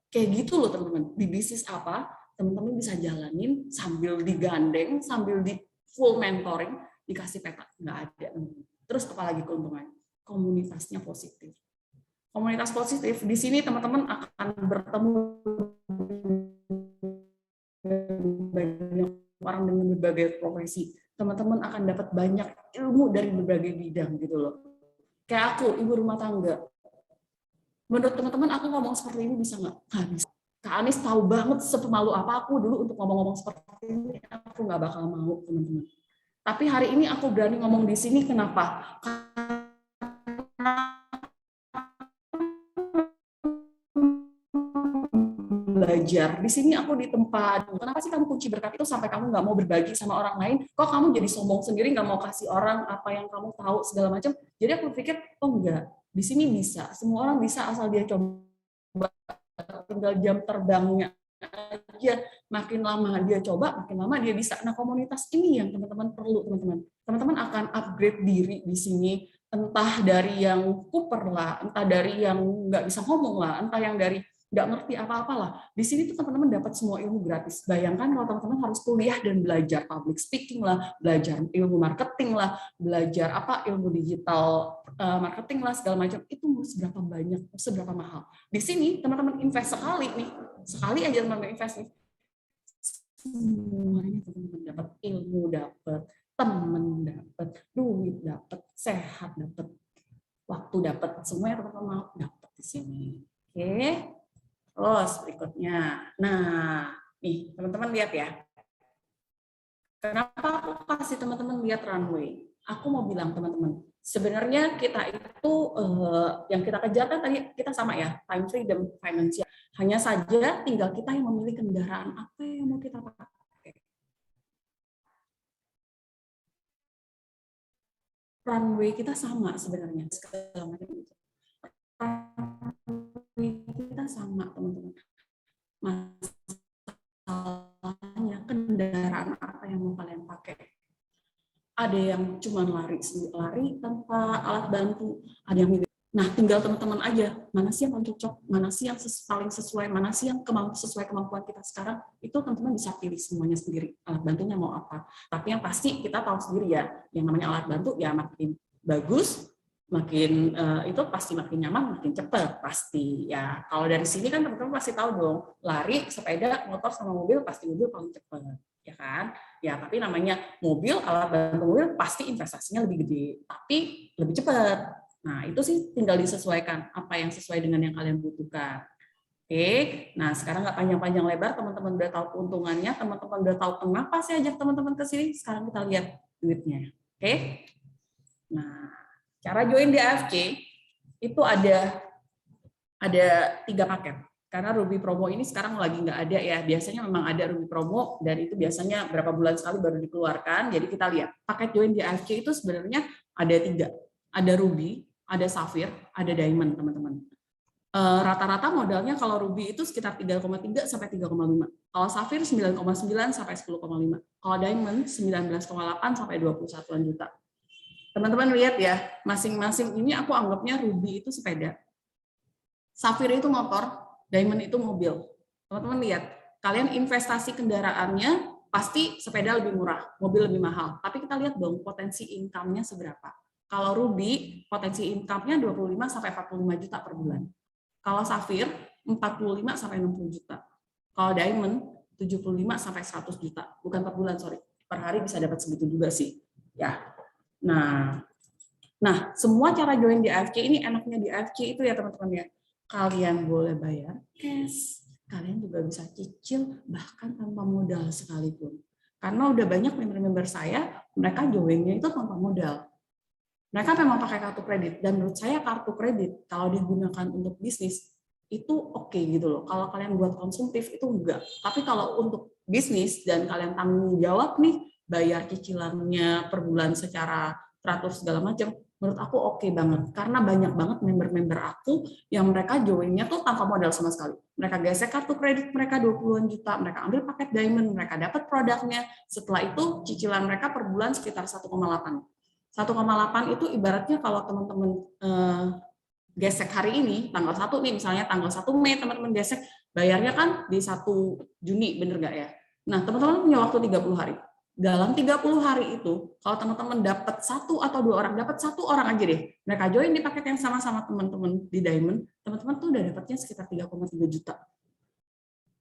Kayak gitu loh, teman-teman. Di bisnis apa, teman-teman bisa jalanin sambil digandeng, sambil di full mentoring, dikasih peta. Nggak ada. Terus apalagi keuntungannya? Komunitasnya positif. Komunitas positif, di sini teman-teman akan bertemu banyak orang dengan berbagai profesi. Teman-teman akan dapat banyak ilmu dari berbagai bidang gitu loh. Kayak aku, ibu rumah tangga. Menurut teman-teman, aku ngomong seperti ini bisa nggak? Nggak bisa. Kak Anies tahu banget sepemalu apa aku dulu untuk ngomong-ngomong seperti ini. Aku nggak bakal mau, teman-teman. Tapi hari ini aku berani ngomong di sini, kenapa? Belajar. Di sini aku ditempa. Kenapa sih kamu kunci berkat itu sampai kamu nggak mau berbagi sama orang lain? Kok kamu jadi sombong sendiri, nggak mau kasih orang apa yang kamu tahu segala macam? Jadi aku pikir, oh enggak, di sini bisa. Semua orang bisa asal dia coba. Tinggal jam terbangnya aja. Makin lama dia coba, makin lama dia bisa. Nah, komunitas ini yang teman-teman perlu, teman-teman. Teman-teman akan upgrade diri di sini. Entah dari yang kuper lah, entah dari yang nggak bisa ngomong lah, entah yang dari nggak ngerti apa-apa lah. Di sini tuh teman-teman dapat semua ilmu gratis. Bayangkan kalau teman-teman harus kuliah dan belajar public speaking lah, belajar ilmu marketing lah, belajar apa ilmu digital marketing lah, segala macam. Itu seberapa banyak, seberapa mahal. Di sini teman-teman invest sekali nih, sekali aja teman-teman invest nih. Semuanya teman-teman dapat ilmu, dapat teman, dapat duit, dapat sehat, dapat waktu, dapat semuanya teman-teman mau dapat di sini. Oke. Terus berikutnya, nah nih teman-teman lihat ya. Kenapa aku kasih teman-teman lihat runway? Aku mau bilang teman-teman, sebenarnya kita itu yang kita kejar kan tadi kita sama ya, time freedom, financial. Hanya saja tinggal kita yang memilih kendaraan apa yang mau kita pakai. Runway kita sama sebenarnya, segala macam itu. Kita sama, teman-teman. Masalahnya kendaraan apa yang mau kalian pakai? Ada yang cuma lari tanpa alat bantu, ada yang mirip. Nah, tinggal teman-teman aja, mana sih yang paling cocok, mana sih yang paling sesuai, mana sih yang sesuai kemampuan kita sekarang, itu teman-teman bisa pilih semuanya sendiri, alat bantunya mau apa. Tapi yang pasti kita tahu sendiri ya, yang namanya alat bantu ya makin bagus, makin itu pasti makin nyaman, makin cepat pasti ya. Kalau dari sini kan teman-teman pasti tahu dong, lari, sepeda, motor sama mobil pasti mobil paling cepat, ya kan? Ya tapi namanya mobil, alat bantu mobil pasti investasinya lebih gede, tapi lebih cepat. Nah itu sih tinggal disesuaikan apa yang sesuai dengan yang kalian butuhkan. Oke, nah sekarang nggak panjang-panjang lebar, teman-teman udah tahu keuntungannya, teman-teman udah tahu kenapa sih ajak teman-teman ke sini. Sekarang kita lihat duitnya. Oke, nah. Cara join di AFC itu ada 3 paket. Karena Ruby Promo ini sekarang lagi nggak ada ya. Biasanya memang ada Ruby Promo dan itu biasanya berapa bulan sekali baru dikeluarkan. Jadi kita lihat paket join di AFC itu sebenarnya ada 3. Ada Ruby, ada Sapphire, ada Diamond, teman-teman. Rata-rata modalnya kalau Ruby itu sekitar 3,3 sampai 3,5. Kalau Safir 9,9 sampai 10,5. Kalau Diamond 19,8 sampai 21 juta. Teman-teman lihat ya, masing-masing ini aku anggapnya Ruby itu sepeda. Safir itu motor, Diamond itu mobil. Teman-teman lihat, kalian investasi kendaraannya pasti sepeda lebih murah, mobil lebih mahal. Tapi kita lihat dong potensi income-nya seberapa. Kalau Ruby, potensi income-nya 25 sampai 45 juta per bulan. Kalau Safir 45 sampai 60 juta. Kalau Diamond 75 sampai 100 juta. Bukan per bulan, sorry. Per hari bisa dapat segitu juga sih. Ya. Nah, semua cara join di AFC ini enaknya di AFC itu ya teman-teman ya. Kalian boleh bayar cash. Kalian juga bisa cicil bahkan tanpa modal sekalipun. Karena udah banyak member-member saya, mereka joinnya itu tanpa modal. Mereka memang pakai kartu kredit, dan menurut saya kartu kredit kalau digunakan untuk bisnis itu oke gitu loh. Kalau kalian buat konsumtif itu enggak. Tapi kalau untuk bisnis dan kalian tanggung jawab nih, bayar cicilannya per bulan secara teratur segala macam, menurut aku oke banget. Karena banyak banget member-member aku yang mereka joinnya tuh tanpa modal sama sekali. Mereka gesek kartu kredit mereka 20-an juta, mereka ambil paket Diamond, mereka dapat produknya. Setelah itu cicilan mereka per bulan sekitar 1,8. 1,8 itu ibaratnya kalau teman-teman gesek hari ini, tanggal 1 nih, misalnya tanggal 1 Mei teman-teman gesek, bayarnya kan di 1 Juni, bener nggak ya? Nah, teman-teman punya waktu 30 hari. Dalam 30 hari itu, kalau teman-teman dapat 1 atau 2 orang, dapat 1 orang aja deh, mereka join di paket yang sama-sama teman-teman di Diamond, teman-teman tuh udah dapatnya sekitar 3,3 juta.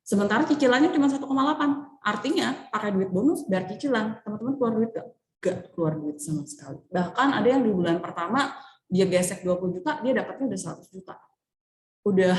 Sementara cicilannya cuma 1,8. Artinya, pakai duit bonus, bayar cicilan, teman-teman keluar duit gak keluar duit sama sekali. Bahkan ada yang di bulan pertama dia gesek 20 juta, dia dapatnya udah 100 juta. Udah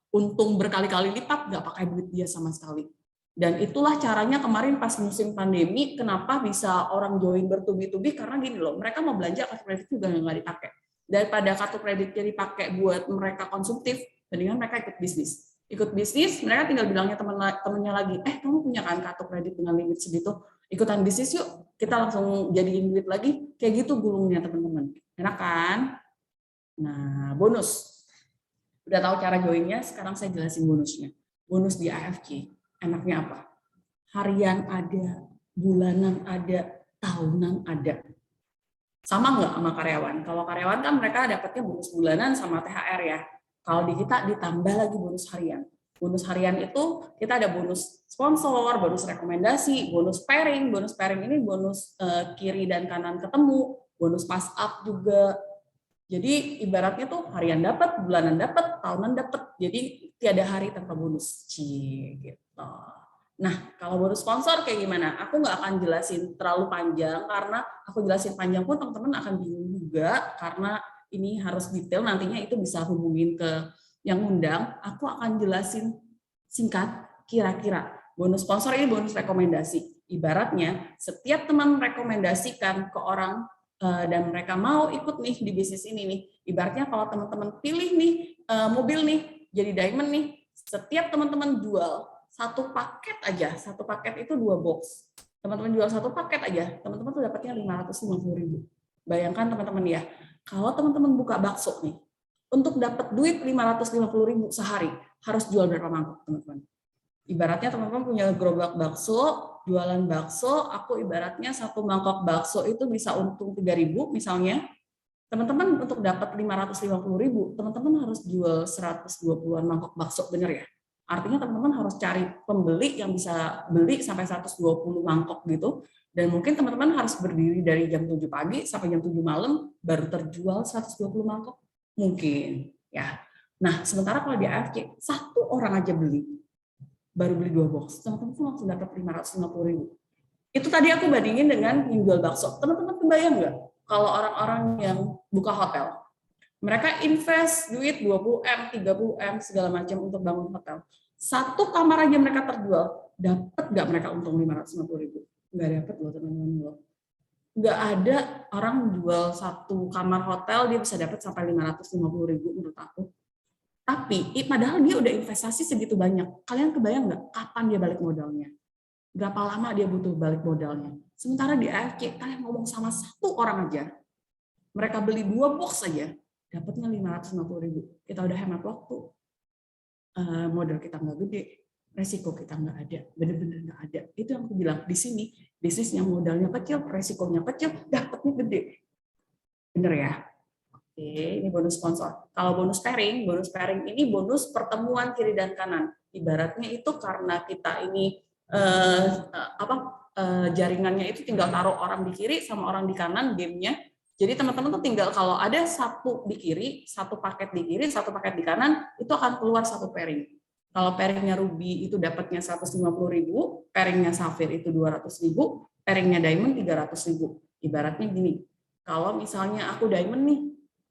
untung berkali-kali lipat, gak pakai duit dia sama sekali. Dan itulah caranya kemarin pas musim pandemi, kenapa bisa orang join bertubi-tubi, karena gini loh, mereka mau belanja kartu kredit juga nggak dipakai. Daripada kartu kreditnya dipakai buat mereka konsumtif, mendingan mereka ikut bisnis. Ikut bisnis, mereka tinggal bilangnya temennya lagi, kamu punya kan kartu kredit dengan limit segitu, ikutan bisnis yuk, kita langsung jadiin duit lagi, kayak gitu gulungnya teman-teman. Enak kan? Nah, bonus. Udah tahu cara joinnya, sekarang saya jelasin bonusnya. Bonus di AFC, enaknya apa? Harian ada, bulanan ada, tahunan ada. Sama nggak sama karyawan? Kalau karyawan kan mereka dapatnya bonus bulanan sama THR ya. Kalau di kita ditambah lagi bonus harian. Bonus harian itu kita ada bonus sponsor, bonus rekomendasi, bonus pairing. Bonus pairing ini bonus kiri dan kanan ketemu, bonus pass up juga. Jadi ibaratnya tuh harian dapat, bulanan dapat, tahunan dapat. Jadi tiada hari tanpa bonus. Gitu. Nah, kalau bonus sponsor kayak gimana? Aku nggak akan jelasin terlalu panjang karena aku jelasin panjang pun teman-teman akan bingung juga karena ini harus detail. Nantinya itu bisa hubungin ke yang undang, aku akan jelasin singkat kira-kira. Bonus sponsor ini bonus rekomendasi. Ibaratnya setiap teman rekomendasikan ke orang dan mereka mau ikut nih di bisnis ini nih. Ibaratnya kalau teman-teman pilih nih mobil nih jadi Diamond nih, setiap teman-teman jual satu paket aja, satu paket itu 2 box. Teman-teman jual satu paket aja, teman-teman tuh dapatnya 550.000. Bayangkan teman-teman ya, kalau teman-teman buka bakso nih, untuk dapat duit 550.000 sehari, harus jual berapa mangkok, teman-teman? Ibaratnya teman-teman punya gerobak bakso, jualan bakso, aku ibaratnya satu mangkok bakso itu bisa untung 3.000 misalnya. Teman-teman untuk dapat 550.000, teman-teman harus jual 120-an mangkok bakso, bener ya? Artinya teman-teman harus cari pembeli yang bisa beli sampai 120 mangkok gitu. Dan mungkin teman-teman harus berdiri dari jam 7 pagi sampai jam 7 malam baru terjual 120 mangkok. Mungkin ya. Nah, sementara kalau di AFC, 1 orang aja baru beli 2 box, teman-teman tuh langsung dapat 550.000. Itu tadi aku bandingin dengan yang jual bakso. Teman-teman kebayang nggak kalau orang-orang yang buka hotel, mereka invest duit 20M, 30M segala macam untuk bangun hotel. 1 kamar aja mereka terjual, dapat nggak mereka untung 550.000? Nggak dapat loh teman-teman loh. Nggak ada orang jual 1 kamar hotel dia bisa dapat sampai 550.000 menurut aku. Tapi padahal dia udah investasi segitu banyak. Kalian kebayang nggak kapan dia balik modalnya? Berapa lama dia butuh balik modalnya? Sementara di AFC kalian ngomong sama 1 orang aja, mereka beli 2 box aja, dapatnya 550.000. Kita udah hemat waktu, modal kita nggak gede, resiko kita nggak ada, bener-bener nggak ada. Itu yang aku bilang di sini, bisnis yang modalnya kecil, resikonya kecil, dapatnya gede. Bener ya? Oke, ini bonus sponsor. Kalau bonus pairing ini bonus pertemuan kiri dan kanan. Ibaratnya itu karena kita ini jaringannya itu tinggal taruh orang di kiri sama orang di kanan gamenya. Jadi teman-teman tuh tinggal kalau ada satu di kiri, satu paket di kiri, satu paket di kanan, itu akan keluar satu pairing. Kalau pairingnya Ruby itu dapatnya 150.000, pairingnya Sapphire itu 200.000, pairingnya Diamond 300.000. Ibaratnya gini, kalau misalnya aku Diamond nih,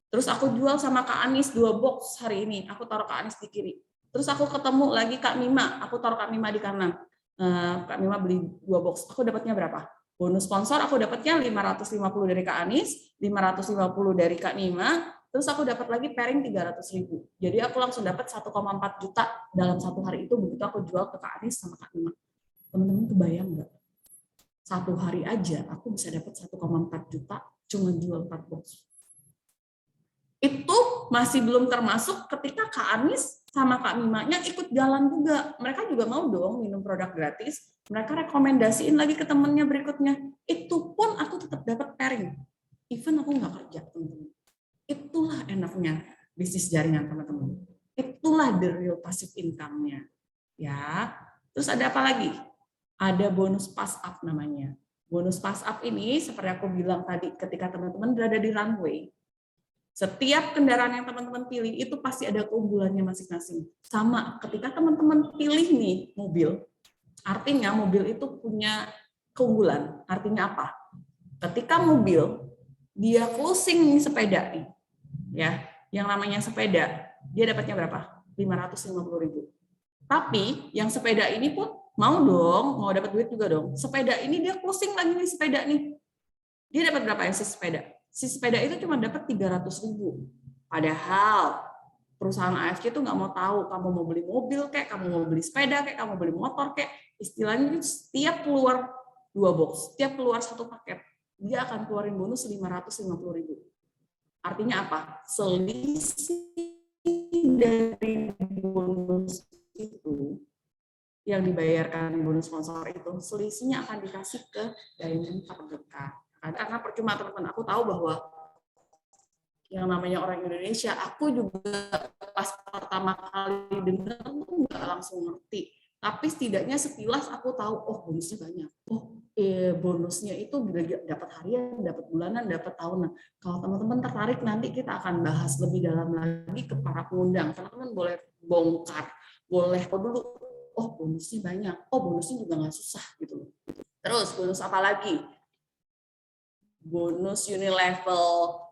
terus aku jual sama Kak Anis 2 box hari ini, aku taruh Kak Anis di kiri. Terus aku ketemu lagi Kak Mima, aku taruh Kak Mima di kanan. Kak Mima beli 2 box, aku dapatnya berapa? Bonus sponsor aku dapatnya 550 dari Kak Anis, 550 dari Kak Mima, terus aku dapat lagi pairing 300.000. Jadi aku langsung dapat 1,4 juta dalam satu hari itu begitu aku jual ke Kak Anis sama Kak Mima. Teman-teman kebayang nggak? Satu hari aja aku bisa dapat 1,4 juta cuma jual 4 box. Itu masih belum termasuk ketika Kak Anis sama Kak Mimanya ikut jalan juga. Mereka juga mau dong minum produk gratis. Mereka rekomendasiin lagi ke temennya berikutnya. Itu pun aku tetap dapat pairing. Even aku nggak kerja, teman-teman. Itulah enaknya bisnis jaringan, teman-teman. Itulah the real passive income-nya. Ya. Terus ada apa lagi? Ada bonus pass up namanya. Bonus pass up ini seperti aku bilang tadi ketika teman-teman berada di runway, setiap kendaraan yang teman-teman pilih itu pasti ada keunggulannya masing-masing. Sama ketika teman-teman pilih nih mobil, artinya mobil itu punya keunggulan. Artinya apa? Ketika mobil dia closing nih sepeda nih, ya, yang namanya sepeda, dia dapatnya berapa? 550.000. Tapi yang sepeda ini pun mau dong, mau dapat duit juga dong. Sepeda ini dia closing lagi nih sepeda nih. Dia dapat berapa ya si sepeda? Si sepeda itu cuma dapat 300.000. Padahal perusahaan AFC itu nggak mau tahu kamu mau beli mobil kayak, kamu mau beli sepeda kayak, kamu beli motor kayak. Istilahnya setiap keluar 2 box, setiap keluar satu paket, dia akan keluarin bonus 550.000. Artinya apa? Selisih dari bonus itu yang dibayarkan bonus sponsor itu, selisihnya akan dikasih ke Diamond terdekat. Karena percuma teman-teman, aku tahu bahwa yang namanya orang Indonesia, aku juga pas pertama kali dengar tuh nggak langsung ngerti. Tapi setidaknya sekilas aku tahu, oh bonusnya banyak. Oh bonusnya itu dapat harian, dapat bulanan, dapat tahunan. Kalau teman-teman tertarik, nanti kita akan bahas lebih dalam lagi ke para pengundang. Teman-teman boleh bongkar, boleh dulu. Oh bonusnya banyak, oh bonusnya juga nggak susah gitu. Terus bonus apa lagi? Bonus unilevel,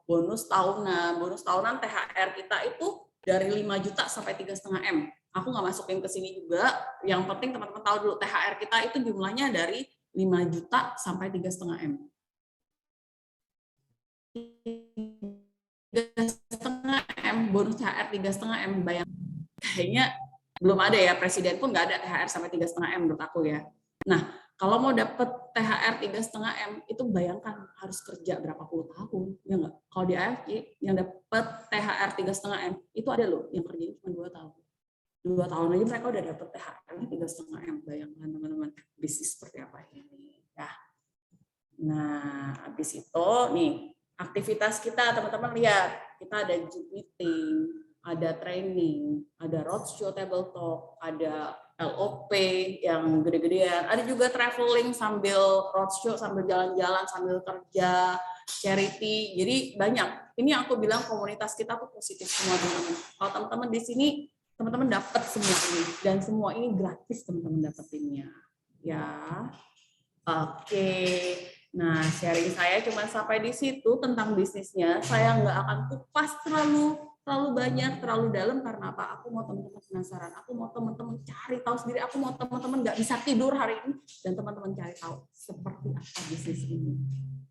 bonus tahunan THR kita itu dari 5 juta sampai 3,5 M. Aku nggak masukin ke sini juga. Yang penting teman-teman tahu dulu THR kita itu jumlahnya dari 5 juta sampai 3,5 M. 3,5 M, bonus THR 3,5 M, bayang. Kayaknya belum ada ya, presiden pun nggak ada THR sampai 3,5 M menurut aku ya. Nah, kalau mau dapat THR 3,5 M, itu bayangkan harus kerja berapa puluh tahun, ya nggak? Kalau di AFC yang dapat THR 3,5 M, itu ada loh yang kerjanya cuma 2 tahun. 2 tahun aja mereka udah dapat THR 3,5 M, bayangkan teman-teman bisnis seperti apa ini. Ya. Nah, habis itu nih aktivitas kita teman-teman lihat, kita ada Zoom meeting, ada training, ada roadshow table talk, ada LOP yang gede-gedean, ada juga traveling sambil roadshow, sambil jalan-jalan, sambil kerja, charity, jadi banyak. Ini yang aku bilang komunitas kita tuh positif semua teman-teman. Kalau teman-teman di sini, teman-teman dapat semua ini, dan semua ini gratis teman-teman dapetinnya. Ya, oke. Nah, sharing saya cuma sampai di situ tentang bisnisnya. Saya nggak akan kupas terlalu banyak, terlalu dalam, karena apa? Aku mau teman-teman penasaran, aku mau teman-teman cari tahu sendiri, aku mau teman-teman nggak bisa tidur hari ini, dan teman-teman cari tahu seperti apa bisnis ini.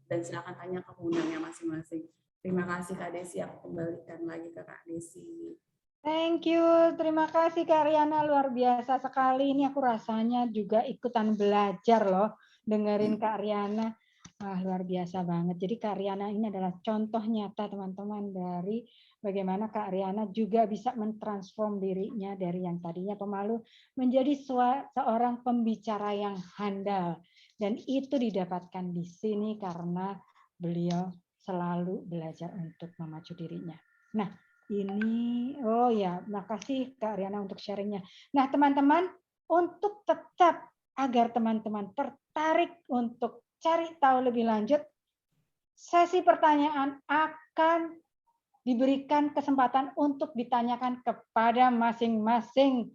Dan silakan tanya ke pengundangnya masing-masing. Terima kasih Kak Desi, aku kembalikan lagi ke Kak Desi. Thank you, terima kasih Kak Riana, luar biasa sekali. Ini aku rasanya juga ikutan belajar loh, dengerin Kak Riana. Luar biasa banget. Jadi Kak Riana ini adalah contoh nyata teman-teman dari bagaimana Kak Riana juga bisa mentransform dirinya dari yang tadinya pemalu menjadi seorang pembicara yang handal. Dan itu didapatkan di sini karena beliau selalu belajar untuk memacu dirinya. Nah, ini, oh ya, makasih Kak Riana untuk sharingnya. Nah, teman-teman, untuk tetap agar teman-teman tertarik untuk cari tahu lebih lanjut, sesi pertanyaan akan diberikan kesempatan untuk ditanyakan kepada masing-masing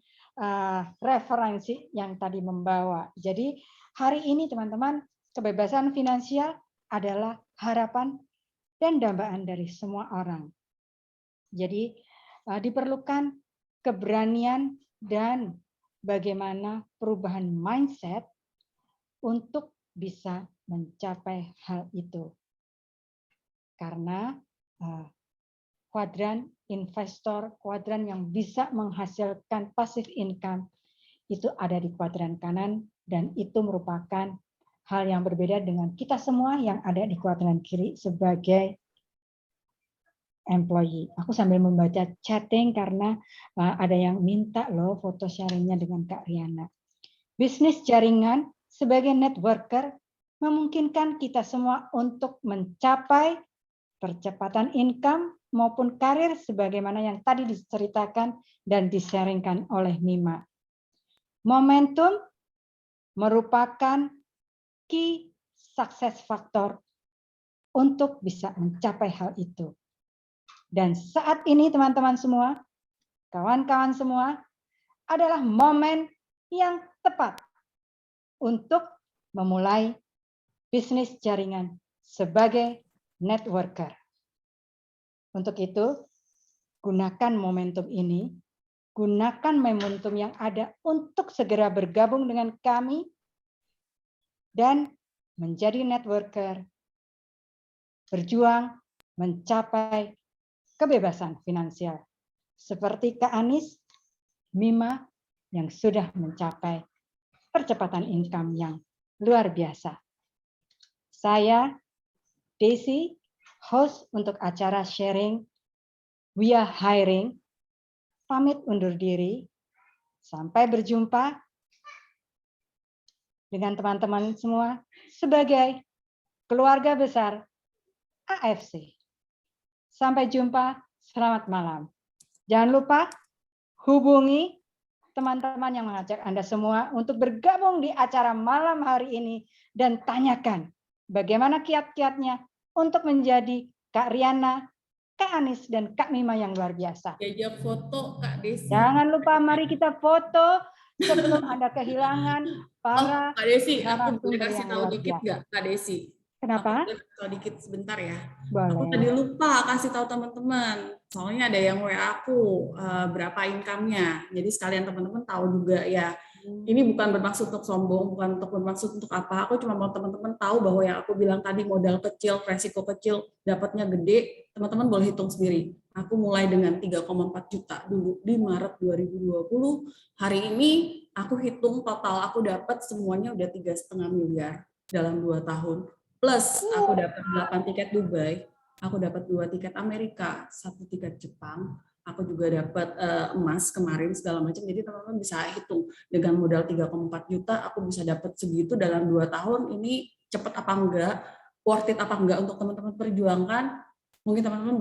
referensi yang tadi membawa. Jadi hari ini teman-teman, kebebasan finansial adalah harapan dan dambaan dari semua orang. Jadi diperlukan keberanian dan bagaimana perubahan mindset untuk bisa mencapai hal itu. Karena kuadran investor, kuadran yang bisa menghasilkan passive income itu ada di kuadran kanan dan itu merupakan hal yang berbeda dengan kita semua yang ada di kuadran kiri sebagai employee. Aku sambil membaca chatting karena ada yang minta loh foto sharingnya dengan Kak Riana. Bisnis jaringan sebagai networker memungkinkan kita semua untuk mencapai percepatan income maupun karir sebagaimana yang tadi diceritakan dan di-sharingkan oleh Mima. Momentum merupakan key success factor untuk bisa mencapai hal itu. Dan saat ini teman-teman semua, kawan-kawan semua, adalah momen yang tepat untuk memulai bisnis jaringan sebagai networker. Untuk itu, gunakan momentum ini, gunakan momentum yang ada untuk segera bergabung dengan kami dan menjadi networker, berjuang mencapai kebebasan finansial. Seperti Kak Anis, Mima yang sudah mencapai percepatan income yang luar biasa. Saya, Desi, host untuk acara sharing We Are Hiring, pamit undur diri. Sampai berjumpa dengan teman-teman semua sebagai keluarga besar AFC. Sampai jumpa, selamat malam. Jangan lupa hubungi teman-teman yang mengajak Anda semua untuk bergabung di acara malam hari ini dan tanyakan bagaimana kiat-kiatnya untuk menjadi Kak Riana, Kak Anis, dan Kak Mima yang luar biasa. Diajak foto Kak Desi. Jangan lupa mari kita foto sebelum Anda kehilangan para Kak Desi, aku narasumber boleh kasih yang tahu luar dikit biasa. nggak Kak Desi? Kenapa? Aku boleh tahu dikit sebentar ya. Boleh. Aku tadi lupa kasih tahu teman-teman. Soalnya ada yang WA aku berapa income-nya. Jadi sekalian teman-teman tahu juga ya. Ini bukan bermaksud untuk sombong, bukan untuk bermaksud untuk apa. Aku cuma mau teman-teman tahu bahwa yang aku bilang tadi modal kecil, resiko kecil, dapatnya gede. Teman-teman boleh hitung sendiri. Aku mulai dengan 3,4 juta dulu di Maret 2020. Hari ini aku hitung total aku dapat semuanya udah 3,5 miliar dalam 2 tahun. Plus aku dapat 8 tiket Dubai, aku dapat 2 tiket Amerika, 1 tiket Jepang, aku juga dapat emas kemarin segala macam. Jadi teman-teman bisa hitung dengan modal 3,4 juta aku bisa dapat segitu dalam 2 tahun. Ini cepat apa enggak? Worth it apa enggak untuk teman-teman perjuangkan? Mungkin teman-teman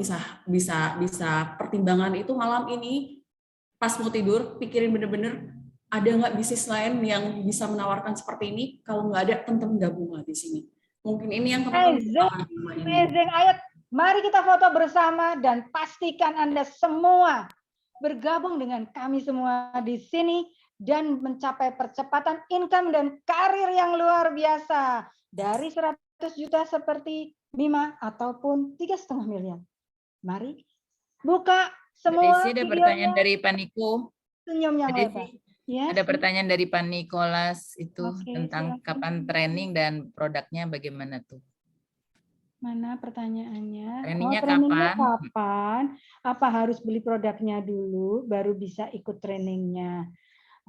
bisa pertimbangan itu malam ini pas mau tidur, pikirin bener-bener ada nggak bisnis lain yang bisa menawarkan seperti ini. Kalau nggak ada, teman-teman gabung di sini. Mungkin ini yang amazing. Ayo, mari kita foto bersama dan pastikan Anda semua bergabung dengan kami semua di sini dan mencapai percepatan income dan karir yang luar biasa dari 100 juta seperti Mima ataupun 3,5 miliar. Mari buka semua Desi, ada pertanyaan dari Pak Niko. Senyum yang lebar. Yes. Ada pertanyaan dari Pak Nikolas itu tentang silakan. kapan training dan produknya bagaimana tuh? Mana pertanyaannya? Trainingnya kapan? Apa harus beli produknya dulu baru bisa ikut trainingnya?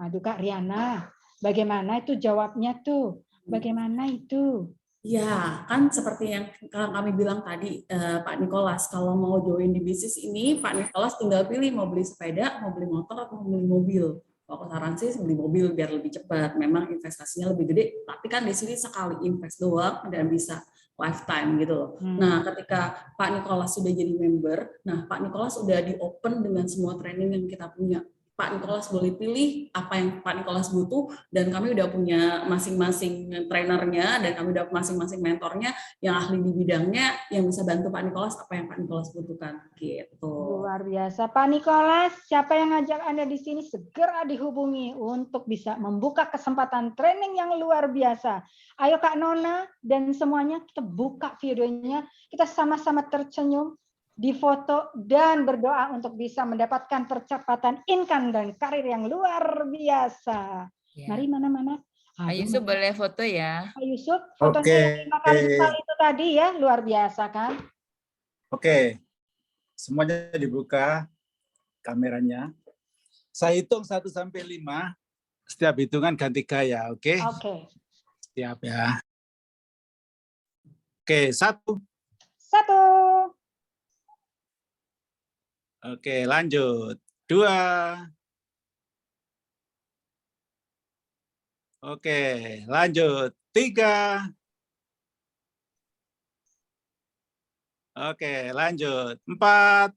Aduh Kak Riana, bagaimana itu jawabnya tuh? Bagaimana itu? Ya, kan seperti yang kami bilang tadi, Pak Nikolas, kalau mau join di bisnis ini, Pak Nikolas tinggal pilih mau beli sepeda, mau beli motor, atau mau beli mobil. Kalau aku saran sih beli mobil biar lebih cepat. Memang investasinya lebih gede, tapi kan di sini sekali invest doang dan bisa lifetime gitu loh. Nah, ketika Pak Nikolas sudah jadi member, nah Pak Nikolas sudah di-open dengan semua training yang kita punya. Pak Nikolas boleh pilih apa yang Pak Nikolas butuh, dan kami udah punya masing-masing trainernya, dan kami udah masing-masing mentornya yang ahli di bidangnya, yang bisa bantu Pak Nikolas apa yang Pak Nikolas butuhkan gitu. Luar biasa. Pak Nikolas, siapa yang ngajak Anda di sini segera dihubungi untuk bisa membuka kesempatan training yang luar biasa. Ayo Kak Nona dan semuanya, kita buka videonya, kita sama-sama tersenyum, difoto dan berdoa untuk bisa mendapatkan percepatan income dan karir yang luar biasa. Ya. Mari mana-mana. Pak Yusuf boleh foto ya. Pak Yusuf, fotonya yang 5 kali lipat itu tadi ya, luar biasa kan? Oke, semuanya dibuka kameranya. Saya hitung 1 sampai 5. Setiap hitungan ganti gaya, oke? Oke. Siap ya. Oke, 1. 1. Oke, lanjut. 2. Oke, lanjut. 3. Oke, lanjut. 4.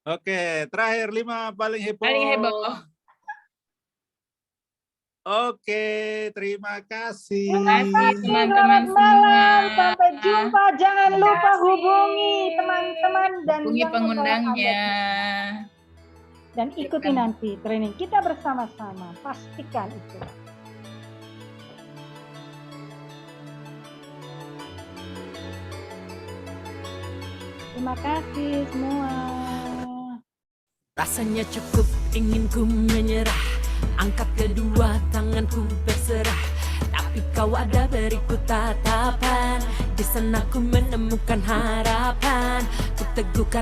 Oke, terakhir 5 paling heboh. Paling heboh. Oke, terima kasih. Terima kasih teman-teman Selamat malam, semua. sampai jumpa. Jangan Terima lupa kasih. hubungi teman-teman dan Hubungi yang membawa pengundangnya. Anda. Dan ikuti nanti training kita bersama-sama. Pastikan itu. Terima kasih semua. Rasanya cukup, ingin ku menyerah. Angkat kedua tanganku berserah. Tapi kau ada beriku tatapan. Di sana ku menemukan harapan. Ku teguhkan